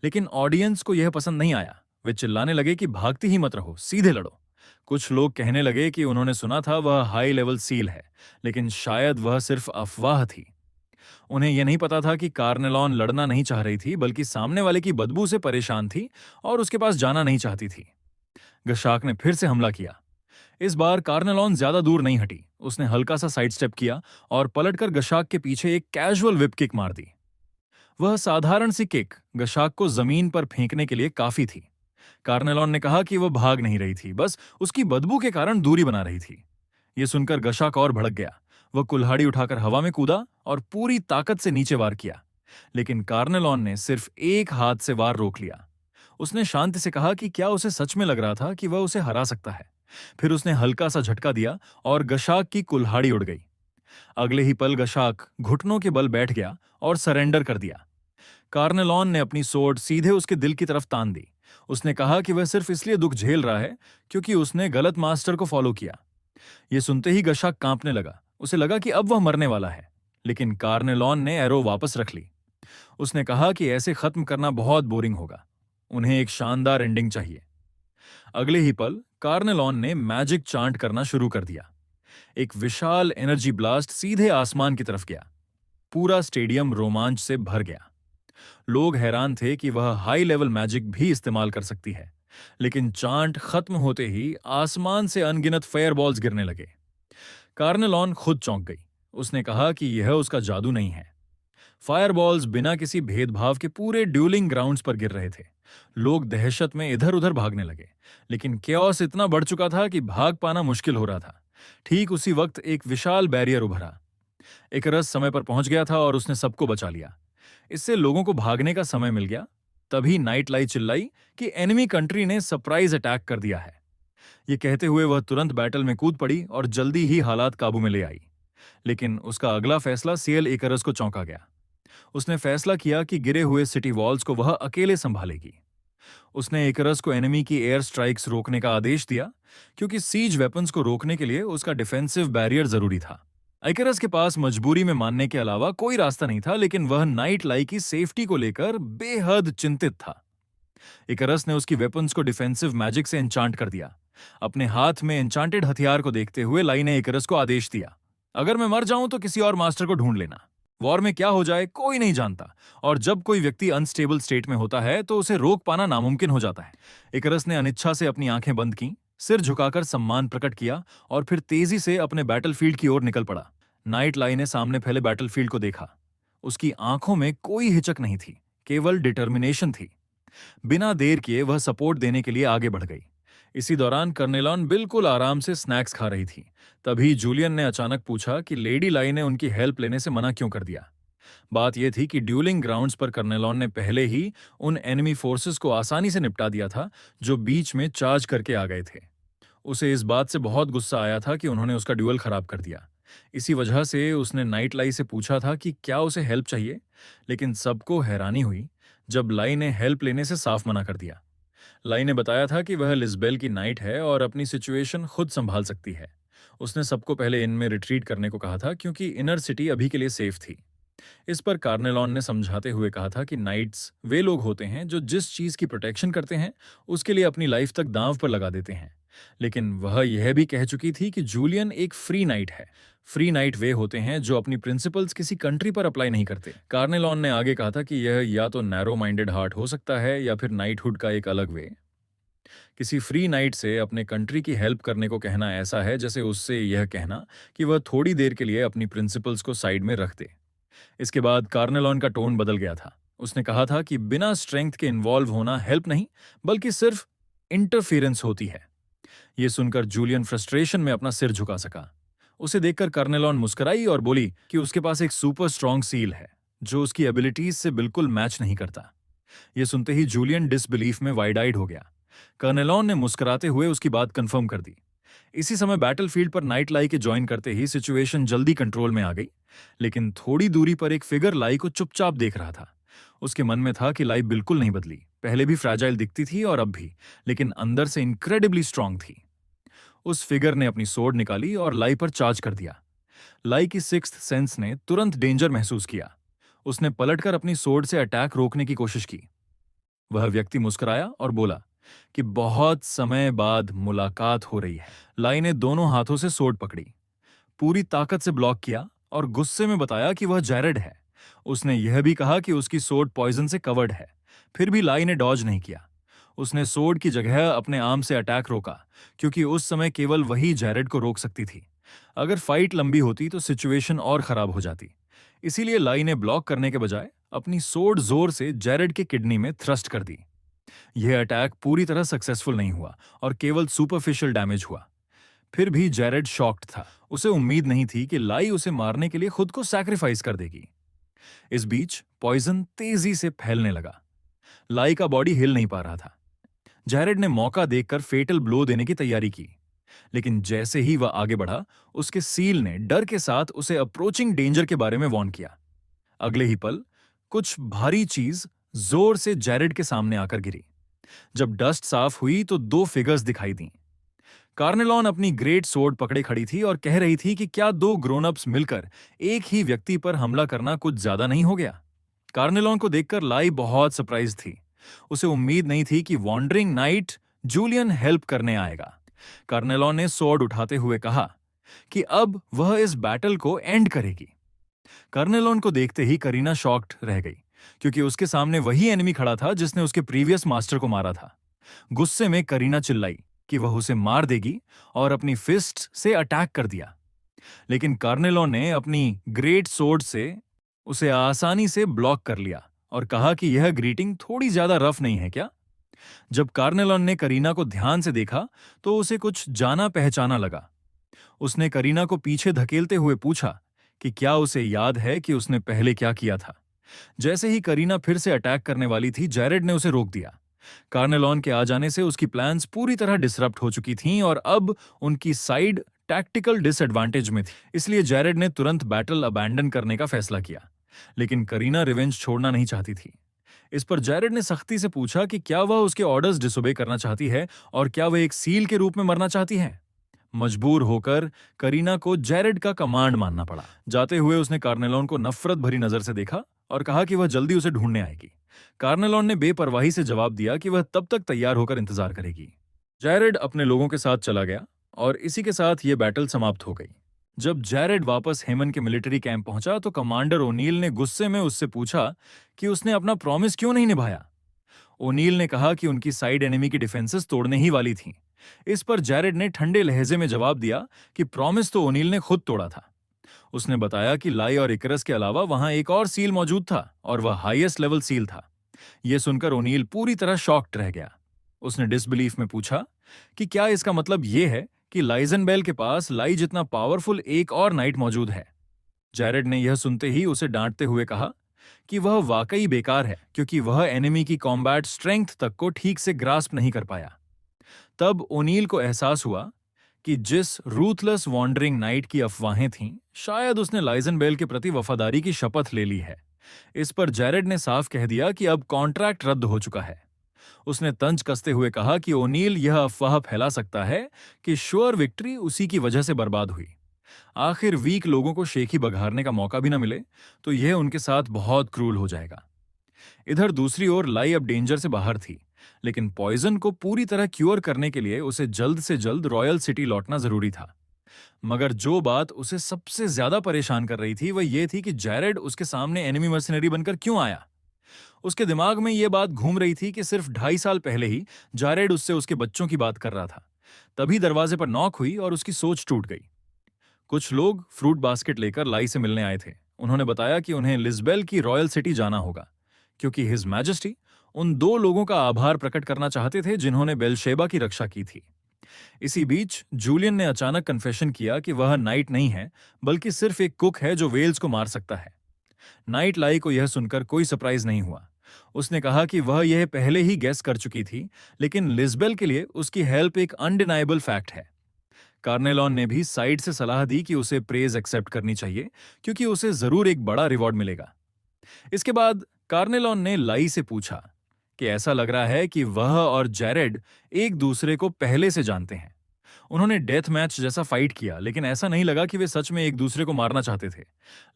लेकिन ऑडियंस को यह पसंद नहीं आया। वे चिल्लाने लगे कि भागती ही मत रहो, सीधे लड़ो। कुछ लोग कहने लगे कि उन्होंने सुना था वह हाई लेवल सील है, लेकिन शायद वह सिर्फ अफवाह थी। उन्हें यह नहीं पता था कि कार्नेलॉन लड़ना नहीं चाह रही थी, बल्कि सामने वाले की बदबू से परेशान थी और उसके पास जाना नहीं चाहती थी। गशाक ने फिर से हमला किया। इस बार कार्नेलॉन ज्यादा दूर नहीं हटी। उसने हल्का सा साइड स्टेप किया और पलटकर गशाक के पीछे एक कैजुअल विप किक मार दी। वह साधारण सी किक गशाक को जमीन पर फेंकने के लिए काफी थी। कार्नेलॉन ने कहा कि वह भाग नहीं रही थी, बस उसकी बदबू के कारण दूरी बना रही थी। यह सुनकर गशाक और भड़क गया। वह कुल्हाड़ी उठाकर हवा में कूदा और पूरी ताकत से नीचे वार किया, लेकिन कार्नेलॉन ने सिर्फ एक हाथ से वार रोक लिया। उसने शांति से कहा कि क्या उसे सच में लग रहा था कि वह उसे हरा सकता है। फिर उसने हल्का सा झटका दिया और गशाक की कुल्हाड़ी उड़ गई। अगले ही पल गशाक घुटनों के बल बैठ गया और सरेंडर कर दिया। कार्नेलॉन ने अपनी सोर्ड सीधे उसके दिल की तरफ तान दी। उसने कहा कि वह सिर्फ इसलिए दुख झेल रहा है क्योंकि उसने गलत मास्टर को फॉलो किया। यह सुनते ही गशाक कांपने लगा। उसे लगा कि अब वह मरने वाला है, लेकिन कार्नेलॉन ने एरो वापस रख ली। उसने कहा कि ऐसे खत्म करना बहुत बोरिंग होगा, उन्हें एक शानदार एंडिंग चाहिए। अगले ही पल कार्नेलॉन ने मैजिक चांट करना शुरू कर दिया। एक विशाल एनर्जी ब्लास्ट सीधे आसमान की तरफ गया। पूरा स्टेडियम रोमांच से भर गया। लोग हैरान थे कि वह हाई लेवल मैजिक भी इस्तेमाल कर सकती है, लेकिन चांट खत्म होते ही आसमान से अनगिनत फायरबॉल्स गिरने लगे। कार्नेलॉन खुद चौंक गई। उसने कहा कि यह उसका जादू नहीं है। फायरबॉल्स बिना किसी भेदभाव के पूरे ड्यूलिंग ग्राउंड्स पर गिर रहे थे। लोग दहशत में इधर उधर भागने लगे, लेकिन केओस इतना बढ़ चुका था कि भाग पाना मुश्किल हो रहा था। ठीक उसी वक्त एक विशाल बैरियर उभरा। इकरस समय पर पहुंच गया था और उसने सबको बचा लिया। इससे लोगों को भागने का समय मिल गया। तभी नाइट लाई चिल्लाई कि एनिमी कंट्री ने सरप्राइज अटैक कर दिया है। ये कहते हुए वह तुरंत बैटल में कूद पड़ी और जल्दी ही हालात काबू में ले आई। लेकिन उसका अगला फैसला सीएल इकरस को चौंका गया। उसने फैसला किया कि गिरे हुए सिटी वॉल्स को वह अकेले संभालेगी। उसने इकरस को एनिमी की एयर स्ट्राइक्स रोकने का आदेश दिया, क्योंकि सीज वेपन्स को रोकने के लिए उसका डिफेंसिव बैरियर जरूरी था। इकरस के पास मजबूरी में मानने के अलावा कोई रास्ता नहीं था, लेकिन वह नाइट लाई की सेफ्टी को लेकर बेहद चिंतित था। इकरस ने उसकी वेपन्स को डिफेंसिव मैजिक से एन्चांट कर दिया। अपने हाथ में एन्चांटेड हथियार को देखते हुए लाई ने इकरस को आदेश दिया, अगर मैं मर जाऊं तो किसी और मास्टर को ढूंढ लेना। वॉर में क्या हो जाए कोई नहीं जानता, और जब कोई व्यक्ति अनस्टेबल स्टेट में होता है तो उसे रोक पाना नामुमकिन हो जाता है। इकरस ने अनिच्छा से अपनी आंखें बंद की, सिर झुकाकर सम्मान प्रकट किया और फिर तेजी से अपने बैटलफील्ड की ओर निकल पड़ा। नाइट लाई ने सामने फैले बैटलफील्ड को देखा। उसकी आंखों में कोई हिचक नहीं थी, केवल डिटर्मिनेशन थी। बिना देर किए वह सपोर्ट देने के लिए आगे बढ़ गई। इसी दौरान कर्नेलॉन बिल्कुल आराम से स्नैक्स खा रही थी। तभी जूलियन ने अचानक पूछा कि लेडी लाई ने उनकी हेल्प लेने से मना क्यों कर दिया। बात यह थी कि ड्यूलिंग ग्राउंड्स पर कर्नेलॉन ने पहले ही उन एनिमी फोर्सेस को आसानी से निपटा दिया था जो बीच में चार्ज करके आ गए थे। उसे इस बात से बहुत गुस्सा आया था कि उन्होंने उसका ड्यूल खराब कर दिया। इसी वजह से उसने नाइट लाई से पूछा था कि क्या उसे हेल्प चाहिए, लेकिन सबको हैरानी हुई जब लाई ने हेल्प लेने से साफ मना कर दिया। लाई ने बताया था कि वह लिस्बेल की नाइट है और अपनी सिचुएशन खुद संभाल सकती है। उसने सबको पहले इन में रिट्रीट करने को कहा था, क्योंकि इनर सिटी अभी के लिए सेफ थी। इस पर कार्नेलॉन ने समझाते हुए कहा था कि नाइट्स वे लोग होते हैं जो जिस चीज की प्रोटेक्शन करते हैं उसके लिए अपनी लाइफ तक दांव पर लगा देते हैं। लेकिन वह यह भी कह चुकी थी कि जूलियन एक फ्री नाइट है। फ्री नाइट वे होते हैं जो अपनी प्रिंसिपल्स किसी कंट्री पर अप्लाई नहीं करते। कार्नेलॉन ने आगे कहा था कि यह या तो नैरो माइंडेड हार्ट हो सकता है या फिर नाइटहुड का एक अलग वे। किसी फ्री नाइट से अपने कंट्री की हेल्प करने को कहना ऐसा है जैसे उससे यह कहना कि वह थोड़ी देर के लिए अपनी प्रिंसिपल्स को साइड में रख दे। इसके बाद कार्नेलॉन का टोन बदल गया था। उसने कहा था कि बिना स्ट्रेंथ के इन्वॉल्व होना हेल्प नहीं, बल्कि सिर्फ इंटरफेरेंस होती है। यह सुनकर जूलियन फ्रस्ट्रेशन में अपना सिर झुका सका। उसे देखकर कार्नेलॉन मुस्कुराई और बोली कि उसके पास एक सुपर स्ट्रॉन्ग सील है जो उसकी एबिलिटीज से बिल्कुल मैच नहीं करता। यह सुनते ही जूलियन डिसबिलीफ में वाइड आइड हो गया। कार्नेलॉन ने मुस्कुराते हुए उसकी बात कंफर्म कर दी। इसी समय बैटलफील्ड पर नाइट लाई के ज्वाइन करते ही सिचुएशन जल्दी कंट्रोल में आ गई, लेकिन थोड़ी दूरी पर एक फिगर लाई को चुपचाप देख रहा था। उसके मन में था कि लाई बिल्कुल नहीं बदली, पहले भी फ्रैजाइल दिखती थी और अब भी, लेकिन अंदर से इनक्रेडिबली स्ट्रांग थी। उस फिगर ने अपनी सोर्ड निकाली और लाई पर चार्ज कर दिया। लाई की सिक्स्थ सेंस ने तुरंत डेंजर महसूस किया। उसने पलटकर अपनी सोर्ड से अटैक रोकने की कोशिश की। वह व्यक्ति मुस्कुराया और बोला कि बहुत समय बाद मुलाकात हो रही है। लाई ने दोनों हाथों से सोर्ड पकड़ी, पूरी ताकत से ब्लॉक किया और गुस्से में बताया कि वह जैरेड है। उसने यह भी कहा कि उसकी सोर्ड पॉइजन से कवर्ड है। फिर भी लाई ने डॉज नहीं किया। उसने सोर्ड की जगह अपने आर्म से अटैक रोका, क्योंकि उस समय केवल वही जैरेड को रोक सकती थी। अगर फाइट लंबी होती तो सिचुएशन और खराब हो जाती। इसीलिए लाई ने ब्लॉक करने के बजाय अपनी सोर्ड जोर से जैरेड के किडनी में थ्रस्ट कर दी। यह अटैक पूरी तरह सक्सेसफुल नहीं हुआ और केवल सुपरफिशियल डैमेज हुआ। फिर भी जैरेड शॉक्ड था। उसे उम्मीद नहीं थी कि लाई उसे मारने के लिए खुद को सैक्रिफाइस कर देगी। इस बीच पॉइजन तेजी से फैलने लगा। लाई का बॉडी हिल नहीं पा रहा था। जैरेड ने मौका देखकर फेटल ब्लो देने की तैयारी की। लेकिन जैसे ही वह आगे बढ़ा, उसके सील ने डर के साथ उसे अप्रोचिंग डेंजर के बारे में वार्न किया। अगले ही पल कुछ भारी चीज जोर से जैरेड के सामने आकर गिरी। जब डस्ट साफ हुई तो दो फिगर्स दिखाई दी। कार्नेलॉन अपनी ग्रेट सोर्ड पकड़े खड़ी थी और कह रही थी कि क्या दो ग्रोन अप्स मिलकर एक ही व्यक्ति पर हमला करना कुछ ज्यादा नहीं हो गया। कार्नेलॉन को देखकर लाई बहुत सरप्राइज थी। उसे उम्मीद नहीं थी कि वॉन्डरिंग नाइट जूलियन हेल्प करने आएगा। कार्नेलॉन ने सोर्ड उठाते हुए कहा कि अब वह इस बैटल को एंड करेगी। कार्नेलॉन को देखते ही करीना शॉक्ड रह गई, क्योंकि उसके सामने वही एनिमी खड़ा था जिसने उसके प्रीवियस मास्टर को मारा था। गुस्से में करीना चिल्लाई कि वह उसे मार देगी और अपनी फिस्ट से अटैक कर दिया। लेकिन कार्नेलॉन ने अपनी ग्रेट सोर्ड से उसे आसानी से ब्लॉक कर लिया और कहा कि यह ग्रीटिंग थोड़ी ज्यादा रफ नहीं है क्या? जब कार्नेलॉन ने करीना को ध्यान से देखा तो उसे कुछ जाना पहचाना लगा। उसने करीना को पीछे धकेलते हुए पूछा कि क्या उसे याद है कि उसने पहले क्या किया था। जैसे ही करीना फिर से अटैक करने वाली थी, जैरेड ने उसे रोक दिया। कार्नेलॉन के आ जाने से उसकी प्लान्स पूरी तरह डिसरप्ट हो चुकी थीं और अब उनकी साइड टैक्टिकल डिसएडवांटेज में थी। इसलिए जैरेड ने तुरंत बैटल अबैंडन करने का फैसला किया। लेकिन करीना रिवेंज छोड़ना नहीं चाहती थी। इस पर जैरेड ने सख्ती से पूछा कि क्या वह उसके ऑर्डर्स डिसोबे करना चाहती है और क्या वह एक सील के रूप में मरना चाहती है। मजबूर होकर करीना को जैरेड का कमांड मानना पड़ा। जाते हुए उसने कार्नेलॉन को नफरत भरी नजर से देखा और कहा कि वह जल्दी उसे ढूंढने आएगी। कार्नेलॉन ने बेपरवाही से जवाब दिया कि वह तब तक तैयार होकर इंतजार करेगी। जैरेड अपने लोगों के साथ चला गया और इसी के साथ यह बैटल समाप्त हो गई। जब जैरेड वापस हेमन के मिलिट्री कैंप पहुंचा तो कमांडर ओनील ने गुस्से में उससे पूछा कि उसने अपना प्रॉमिस क्यों नहीं निभाया। ओनील ने कहा कि उनकी साइड एनिमी की डिफेंसेस तोड़ने ही वाली थीं। इस पर जैरेड ने ठंडे लहजे में जवाब दिया कि प्रॉमिस तो ओनील ने खुद तोड़ा था। उसने बताया कि लाई और इकरस के अलावा वहां एक और सील मौजूद था और वह हाईएस्ट लेवल सील था। यह सुनकर ओनील पूरी तरह शॉक्ड रह गया। उसने डिसबिलीफ में पूछा कि क्या इसका मतलब यह है कि लाइजनबेल के पास लाई जितना पावरफुल एक और नाइट मौजूद है। जैरेड ने यह सुनते ही उसे डांटते हुए कहा कि वह वाकई बेकार है, क्योंकि वह एनिमी की कॉम्बैट स्ट्रेंथ तक को ठीक से ग्रास्प नहीं कर पाया। तब ओनील को एहसास हुआ कि जिस रूथलेस वॉन्डरिंग नाइट की अफवाहें थीं, शायद उसने लाइजनबेल के प्रति वफादारी की शपथ ले ली है। इस पर जैरेड ने साफ कह दिया कि अब कॉन्ट्रैक्ट रद्द हो चुका है। उसने तंज कसते हुए कहा कि ओनील यह अफवाह फैला सकता है कि श्योर विक्ट्री उसी की वजह से बर्बाद हुई। आखिर वीक लोगों को शेखी बघारने का मौका भी न मिले तो यह उनके साथ बहुत क्रूल हो जाएगा। इधर दूसरी ओर लाई अब डेंजर से बाहर थी, लेकिन पॉइजन को पूरी तरह क्योर करने के लिए उसे जल्द से जल्द रॉयल सिटी लौटना जरूरी था। मगर जो बात उसे सबसे ज्यादा परेशान कर रही थी वह यह थी कि जैरेड उसके सामने एनिमी मर्सिनरी बनकर क्यों आया। उसके दिमाग में यह बात घूम रही थी कि सिर्फ 2.5 साल पहले ही जैरेड उससे उसके बच्चों की बात कर रहा था। तभी दरवाजे पर नॉक हुई और उसकी सोच टूट गई। कुछ लोग फ्रूट बास्केट लेकर लाई से मिलने आए थे। उन्होंने बताया कि उन्हें लिस्बेल की रॉयल सिटी जाना होगा, क्योंकि हिज मैजेस्टी उन 2 लोगों का आभार प्रकट करना चाहते थे जिन्होंने बेलशेबा की रक्षा की थी। इसी बीच जूलियन ने अचानक कन्फेशन किया कि वह नाइट नहीं है, बल्कि सिर्फ एक कुक है जो वेल्स को मार सकता है। नाइट लाई को यह सुनकर कोई सरप्राइज नहीं हुआ। उसने कहा कि वह यह पहले ही गेस कर चुकी थी, लेकिन लिस्बेल के लिए उसकी हेल्प एक अनडिनाइबल फैक्ट है। कार्नेलॉन ने भी साइड से सलाह दी कि उसे प्रेज एक्सेप्ट करनी चाहिए, क्योंकि उसे जरूर एक बड़ा रिवॉर्ड मिलेगा। इसके बाद कार्नेलॉन ने लाई से पूछा कि ऐसा लग रहा है कि वह और जैरेड एक दूसरे को पहले से जानते हैं। उन्होंने डेथ मैच जैसा फाइट किया, लेकिन ऐसा नहीं लगा कि वे सच में एक दूसरे को मारना चाहते थे।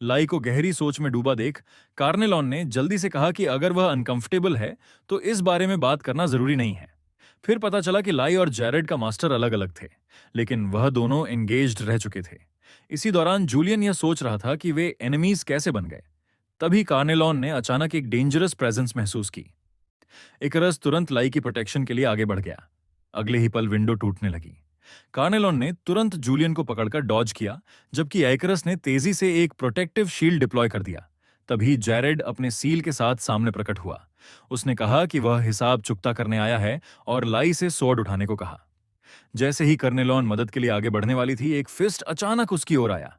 लाई को गहरी सोच में डूबा देख कार्नेलॉन ने जल्दी से कहा कि अगर वह अनकंफर्टेबल है तो इस बारे में बात करना जरूरी नहीं है। फिर पता चला कि लाई और जैरेड का मास्टर अलग अलग थे, लेकिन वह दोनों एंगेज्ड रह चुके थे। इसी दौरान जूलियन यह सोच रहा था कि वे एनिमीज कैसे बन गए। तभी कार्नेलॉन ने अचानक एक डेंजरस प्रेजेंस महसूस की। इकरस तुरंत लाई की प्रोटेक्शन के लिए आगे बढ़ गया। अगले ही पल विंडो टूटने लगी। कार्नेलॉन ने तुरंत जूलियन को पकड़कर डॉज किया, जबकि इकरस ने तेजी से एक प्रोटेक्टिव शील्ड डिप्लॉय कर दिया। तभी जैरेड अपने सील के साथ सामने प्रकट हुआ। उसने कहा कि वह हिसाब चुकता करने आया है और लाई से स्वॉर्ड उठाने को कहा। जैसे ही कार्नेलॉन मदद के लिए आगे बढ़ने वाली थी, एक फिस्ट अचानक उसकी ओर आया।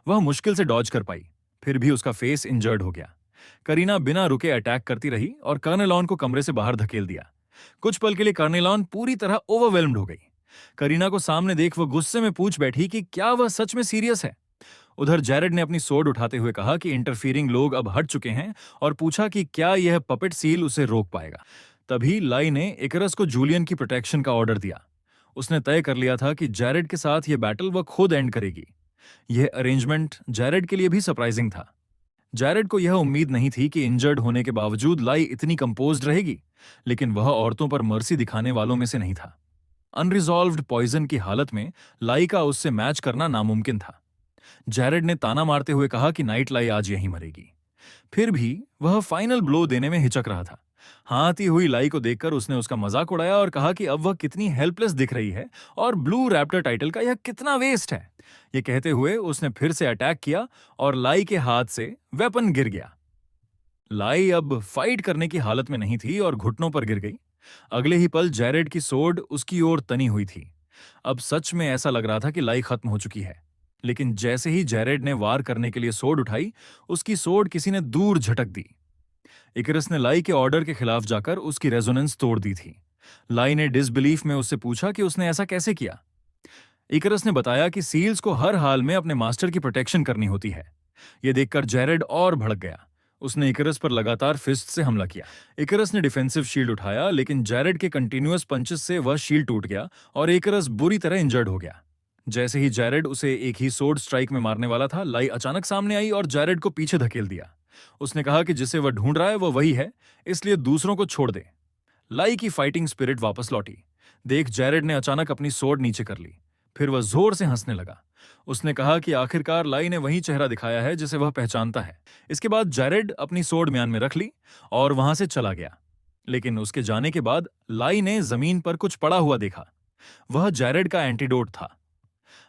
वह मुश्किल से डॉज कर पाई, फिर भी उसका फेस इंजर्ड हो गया। करीना बिना रुके अटैक करती रही और कार्नेलॉन को कमरे से बाहर धकेल दिया। कुछ पल के लिए कार्नेलॉन पूरी तरह ओवरवेल्म्ड हो गई। करीना को सामने देख वो गुस्से में पूछ बैठी कि क्या वह सच में सीरियस है। उधर जैरेड ने अपनी सोर्ड उठाते हुए कहा कि इंटरफीरिंग लोग अब हट चुके हैं और पूछा कि क्या यह पपेट सील उसे रोक पाएगा। तभी लाई ने इकरस को जूलियन की प्रोटेक्शन का ऑर्डर दिया। उसने तय कर लिया था कि जैरेड के साथ यह बैटल वह खुद एंड करेगी। यह अरेंजमेंट जैरेड के लिए भी सरप्राइजिंग था। जैरेड को यह उम्मीद नहीं थी कि इंजर्ड होने के बावजूद लाई इतनी कंपोज्ड रहेगी, लेकिन वह औरतों पर मर्सी दिखाने वालों में से नहीं था। अनरिजॉल्व्ड पॉइजन की हालत में लाई का उससे मैच करना नामुमकिन था। जैरेड ने ताना मारते हुए कहा कि नाइट लाई आज यहीं मरेगी। फिर भी वह फाइनल ब्लो देने में हिचक रहा था। हाथी हुई लाई को देखकर उसने उसका मजाक उड़ाया और कहा कि अब वह कितनी हेल्पलेस दिख रही है और ब्लू रैप्टर टाइटल का यह कितना वेस्ट है। यह कहते हुए उसने फिर से अटैक किया और लाई के हाथ से वेपन गिर गया। लाई अब फाइट करने की हालत में नहीं थी और घुटनों पर गिर गई। अगले ही पल जैरेड की सोर्ड उसकी ओर तनी हुई थी। अब सच में ऐसा लग रहा था कि लाई खत्म हो चुकी है। लेकिन जैसे ही जैरेड ने वार करने के लिए सोर्ड उठाई, उसकी सोर्ड किसी ने दूर झटक दी। इकरस ने लाई के ऑर्डर के खिलाफ जाकर उसकी रेजोनेंस तोड़ दी थी। लाई ने डिसबिलीफ में उससे पूछा कि उसने ऐसा कैसे किया। इकरस ने बताया कि सील्स को हर हाल में अपने मास्टर की प्रोटेक्शन करनी होती है। यह देखकर जैरेड और भड़क गया। उसने इकरस पर लगातार फिस्ट से हमला किया। इकरस ने डिफेंसिव शील्ड उठाया, लेकिन जैरेड के कंटिन्यूअस पंचेस से वह शील्ड टूट गया और इकरस बुरी तरह इंजर्ड हो गया। जैसे ही जैरेड उसे एक ही सोर्ड स्ट्राइक में मारने वाला था, लाई अचानक सामने आई और जैरेड को पीछे धकेल दिया। उसने कहा कि जिसे वह ढूंढ रहा है वह वही है, इसलिए दूसरों को छोड़ दे। लाई की फाइटिंग स्पिरिट वापस लौटी। देख जैरेड ने अचानक अपनी सोर्ड नीचे कर ली। फिर वह जोर से हंसने लगा। उसने कहा कि आखिरकार लाई ने वही चेहरा दिखाया है जिसे वह पहचानता है। इसके बाद जैरेड अपनी सोर्ड म्यान में रख ली और वहां से चला गया। लेकिन उसके जाने के बाद लाई ने जमीन पर कुछ पड़ा हुआ देखा। वह जैरेड का एंटीडोट था।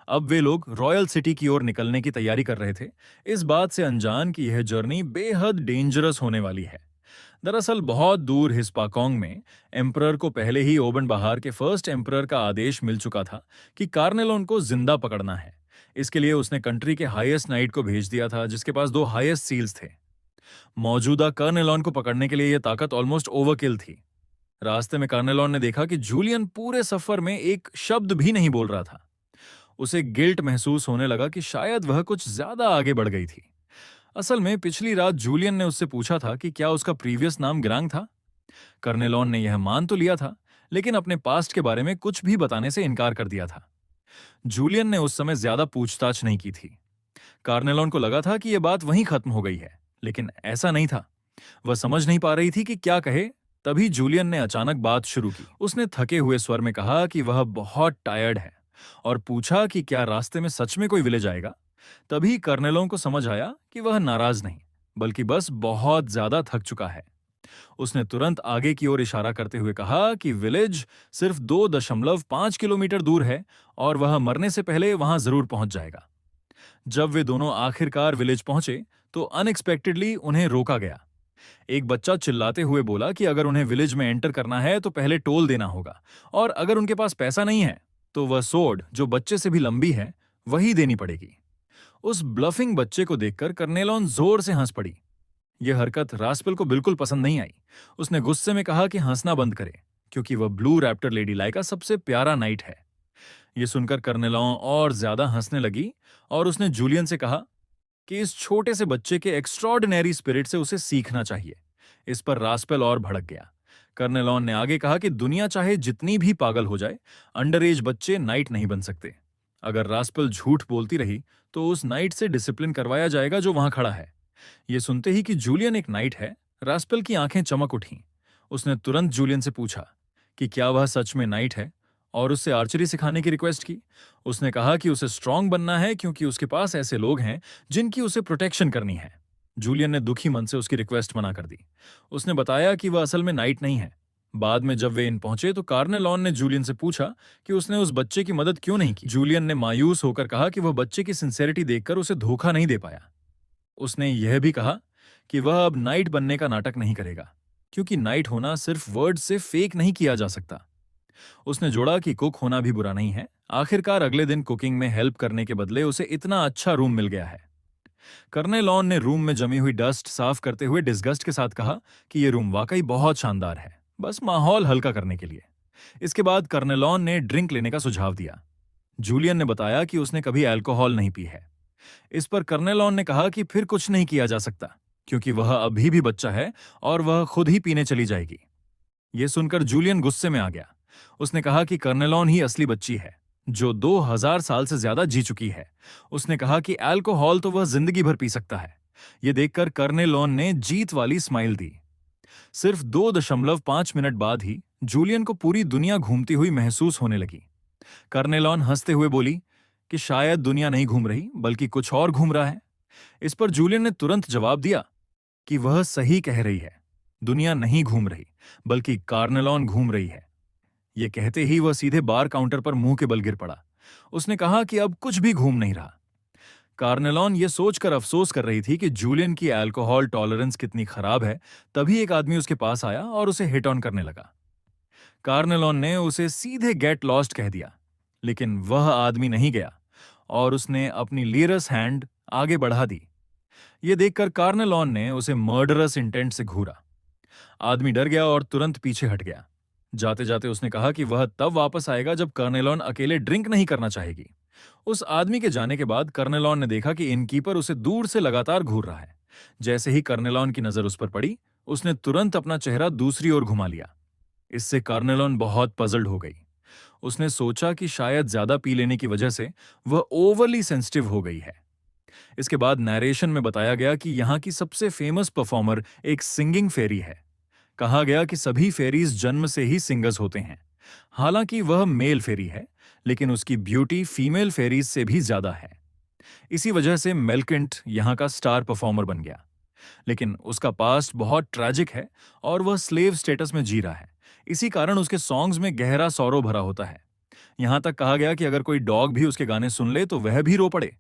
अब वे लोग रॉयल सिटी की ओर निकलने की तैयारी कर रहे थे, इस बात से अनजान कि यह जर्नी बेहद डेंजरस होने वाली है। दरअसल बहुत दूर हिस्पाकोंग में एम्परर को पहले ही ओबन बहार के फर्स्ट एम्परर का आदेश मिल चुका था कि कार्नेलोन को जिंदा पकड़ना है। इसके लिए उसने कंट्री के हाईएस्ट नाइट को भेज दिया था, जिसके पास 2 हाईएस्ट सील्स थे। मौजूदा कार्नेलोन को पकड़ने के लिए यह ताकत ऑलमोस्ट ओवरकिल थी। रास्ते में कार्नेलोन ने देखा कि जूलियन पूरे सफर में एक शब्द भी नहीं बोल रहा था। उसे गिल्ट महसूस होने लगा कि शायद वह कुछ ज्यादा आगे बढ़ गई थी। असल में पिछली रात जूलियन ने उससे पूछा था कि क्या उसका प्रीवियस नाम ग्रांग था। कर्नेलोन ने यह मान तो लिया था, लेकिन अपने पास्ट के बारे में कुछ भी बताने से इनकार कर दिया था। जूलियन ने उस समय ज्यादा पूछताछ नहीं की थी। कार्नेलोन को लगा था कि यह बात वहीं खत्म हो गई है, लेकिन ऐसा नहीं था। वह समझ नहीं पा रही थी कि क्या कहे। तभी जूलियन ने अचानक बात शुरू की। उसने थके हुए स्वर में कहा कि वह बहुत टायर्ड है और पूछा कि क्या रास्ते में सच में कोई विलेज आएगा। तभी कर्नेलों को समझ आया कि वह नाराज नहीं, बल्कि बस बहुत ज्यादा थक चुका है। उसने तुरंत आगे की ओर इशारा करते हुए कहा कि विलेज सिर्फ 2.5 किलोमीटर दूर है और वह मरने से पहले वहां जरूर पहुंच जाएगा। जब वे दोनों आखिरकार विलेज पहुंचे तो अनएक्सपेक्टेडली उन्हें रोका गया। एक बच्चा चिल्लाते हुए बोला कि अगर उन्हें विलेज में एंटर करना है तो पहले टोल देना होगा, और अगर उनके पास पैसा नहीं है तो वह सोर्ड, जो बच्चे से भी लंबी है, वही देनी पड़ेगी। उस ब्लफिंग बच्चे को देखकर कर्नेलोन जोर से हंस पड़ी। यह हरकत रास्पेल को बिल्कुल पसंद नहीं आई। उसने गुस्से में कहा कि हंसना बंद करे, क्योंकि वह ब्लू रैप्टर लेडी लाई का सबसे प्यारा नाइट है। यह सुनकर कर्नेलोन और ज्यादा हंसने लगी और उसने जूलियन से कहा कि इस छोटे से बच्चे के एक्स्ट्रॉर्डिनरी स्पिरिट से उसे सीखना चाहिए। इस पर रास्पेल और भड़क गया। कर्नेलोन ने आगे कहा कि दुनिया चाहे जितनी भी पागल हो जाए, अंडर एज बच्चे नाइट नहीं बन सकते। अगर रास्पेल झूठ बोलती रही तो उस नाइट से डिसिप्लिन करवाया जाएगा जो वहां खड़ा है। यह सुनते ही कि जूलियन एक नाइट है, रास्पेल की आंखें चमक उठीं। उसने तुरंत जूलियन से पूछा कि क्या वह सच में नाइट है और उससे आर्चरी सिखाने की रिक्वेस्ट की। उसने कहा कि उसे स्ट्रांग बनना है क्योंकि उसके पास ऐसे लोग हैं जिनकी उसे प्रोटेक्शन करनी है। जूलियन ने दुखी मन से उसकी रिक्वेस्ट मना कर दी। उसने बताया कि वह असल में नाइट नहीं है। बाद में जब वे इन पहुंचे तो कार्नेलोन ने जूलियन से पूछा कि उसने उस बच्चे की मदद क्यों नहीं की। जूलियन ने मायूस होकर कहा कि वह बच्चे की सिंसेरिटी देखकर उसे धोखा नहीं दे पाया। उसने यह भी कहा कि वह अब नाइट बनने का नाटक नहीं करेगा, क्योंकि नाइट होना सिर्फ वर्ड से फेक नहीं किया जा सकता। उसने जोड़ा कि कुक होना भी बुरा नहीं है। आखिरकार अगले दिन कुकिंग में हेल्प करने के बदले उसे इतना अच्छा रूम मिल गया है। कर्नेलोन ने रूम में जमी हुई डस्ट साफ करते हुए डिस्गस्ट के साथ कहा कि यह रूम वाकई बहुत शानदार है, बस माहौल हल्का करने के लिए। इसके बाद कर्नेलॉन ने ड्रिंक लेने का सुझाव दिया। जूलियन ने बताया कि उसने कभी अल्कोहल नहीं पी है। इस पर कर्नेलॉन ने कहा कि फिर कुछ नहीं किया जा सकता, क्योंकि वह अभी भी बच्चा है और वह खुद ही पीने चली जाएगी। यह सुनकर जूलियन गुस्से में आ गया। उसने कहा कि कर्नेलॉन ही असली बच्ची है, जो 2000 साल से ज्यादा जी चुकी है। उसने कहा कि अल्कोहल तो वह जिंदगी भर पी सकता है। यह देखकर कर्नेलॉन ने जीत वाली स्माइल दी। सिर्फ 2.5 मिनट बाद ही जूलियन को पूरी दुनिया घूमती हुई महसूस होने लगी। कर्नेलॉन हंसते हुए बोली कि शायद दुनिया नहीं घूम रही, बल्कि कुछ और घूम रहा है। इस पर जूलियन ने तुरंत जवाब दिया कि वह सही कह रही है, दुनिया नहीं घूम रही, बल्कि कर्नेलॉन घूम रही है। यह कहते ही वह सीधे बार काउंटर पर मुंह के बल गिर पड़ा। उसने कहा कि अब कुछ भी घूम नहीं रहा। कार्नेलॉन ये सोचकर अफसोस कर रही थी कि जूलियन की अल्कोहल टॉलरेंस कितनी खराब है। तभी एक आदमी उसके पास आया और उसे हिट ऑन करने लगा। कार्नेलॉन ने उसे सीधे गेट लॉस्ट कह दिया, लेकिन वह आदमी नहीं गया और उसने अपनी लीरस हैंड आगे बढ़ा दी। यह देखकर कार्नेलॉन ने उसे मर्डरस इंटेंट से घूरा। आदमी डर गया और तुरंत पीछे हट गया। जाते जाते उसने कहा कि वह तब वापस आएगा जब कर्नेलॉन अकेले ड्रिंक नहीं करना चाहेगी। उस आदमी के जाने के बाद कर्नेलॉन ने देखा कि इनकीपर उसे दूर से लगातार घूर रहा है। जैसे ही कर्नेलॉन की नजर उस पर पड़ी, उसने तुरंत अपना चेहरा दूसरी ओर घुमा लिया। इससे कर्नेलॉन बहुत पजल्ड हो गई। उसने सोचा कि शायद ज्यादा पी लेने की वजह से वह ओवरली सेंसिटिव हो गई है। इसके बाद नरेशन में बताया गया कि यहाँ की सबसे फेमस परफॉर्मर एक सिंगिंग फेरी है। कहा गया कि सभी फेरीज जन्म से ही सिंगर्स होते हैं। हालांकि वह मेल फेरी है, लेकिन उसकी ब्यूटी फीमेल फेरीज से भी ज्यादा है। इसी वजह से मेलकिंट यहाँ का स्टार परफॉर्मर बन गया। लेकिन उसका पास्ट बहुत ट्रैजिक है और वह स्लेव स्टेटस में जी रहा है। इसी कारण उसके सॉन्ग्स में गहरा सौरो भरा होता है। यहां तक कहा गया कि अगर कोई डॉग भी उसके गाने सुन ले तो वह भी रो पड़े।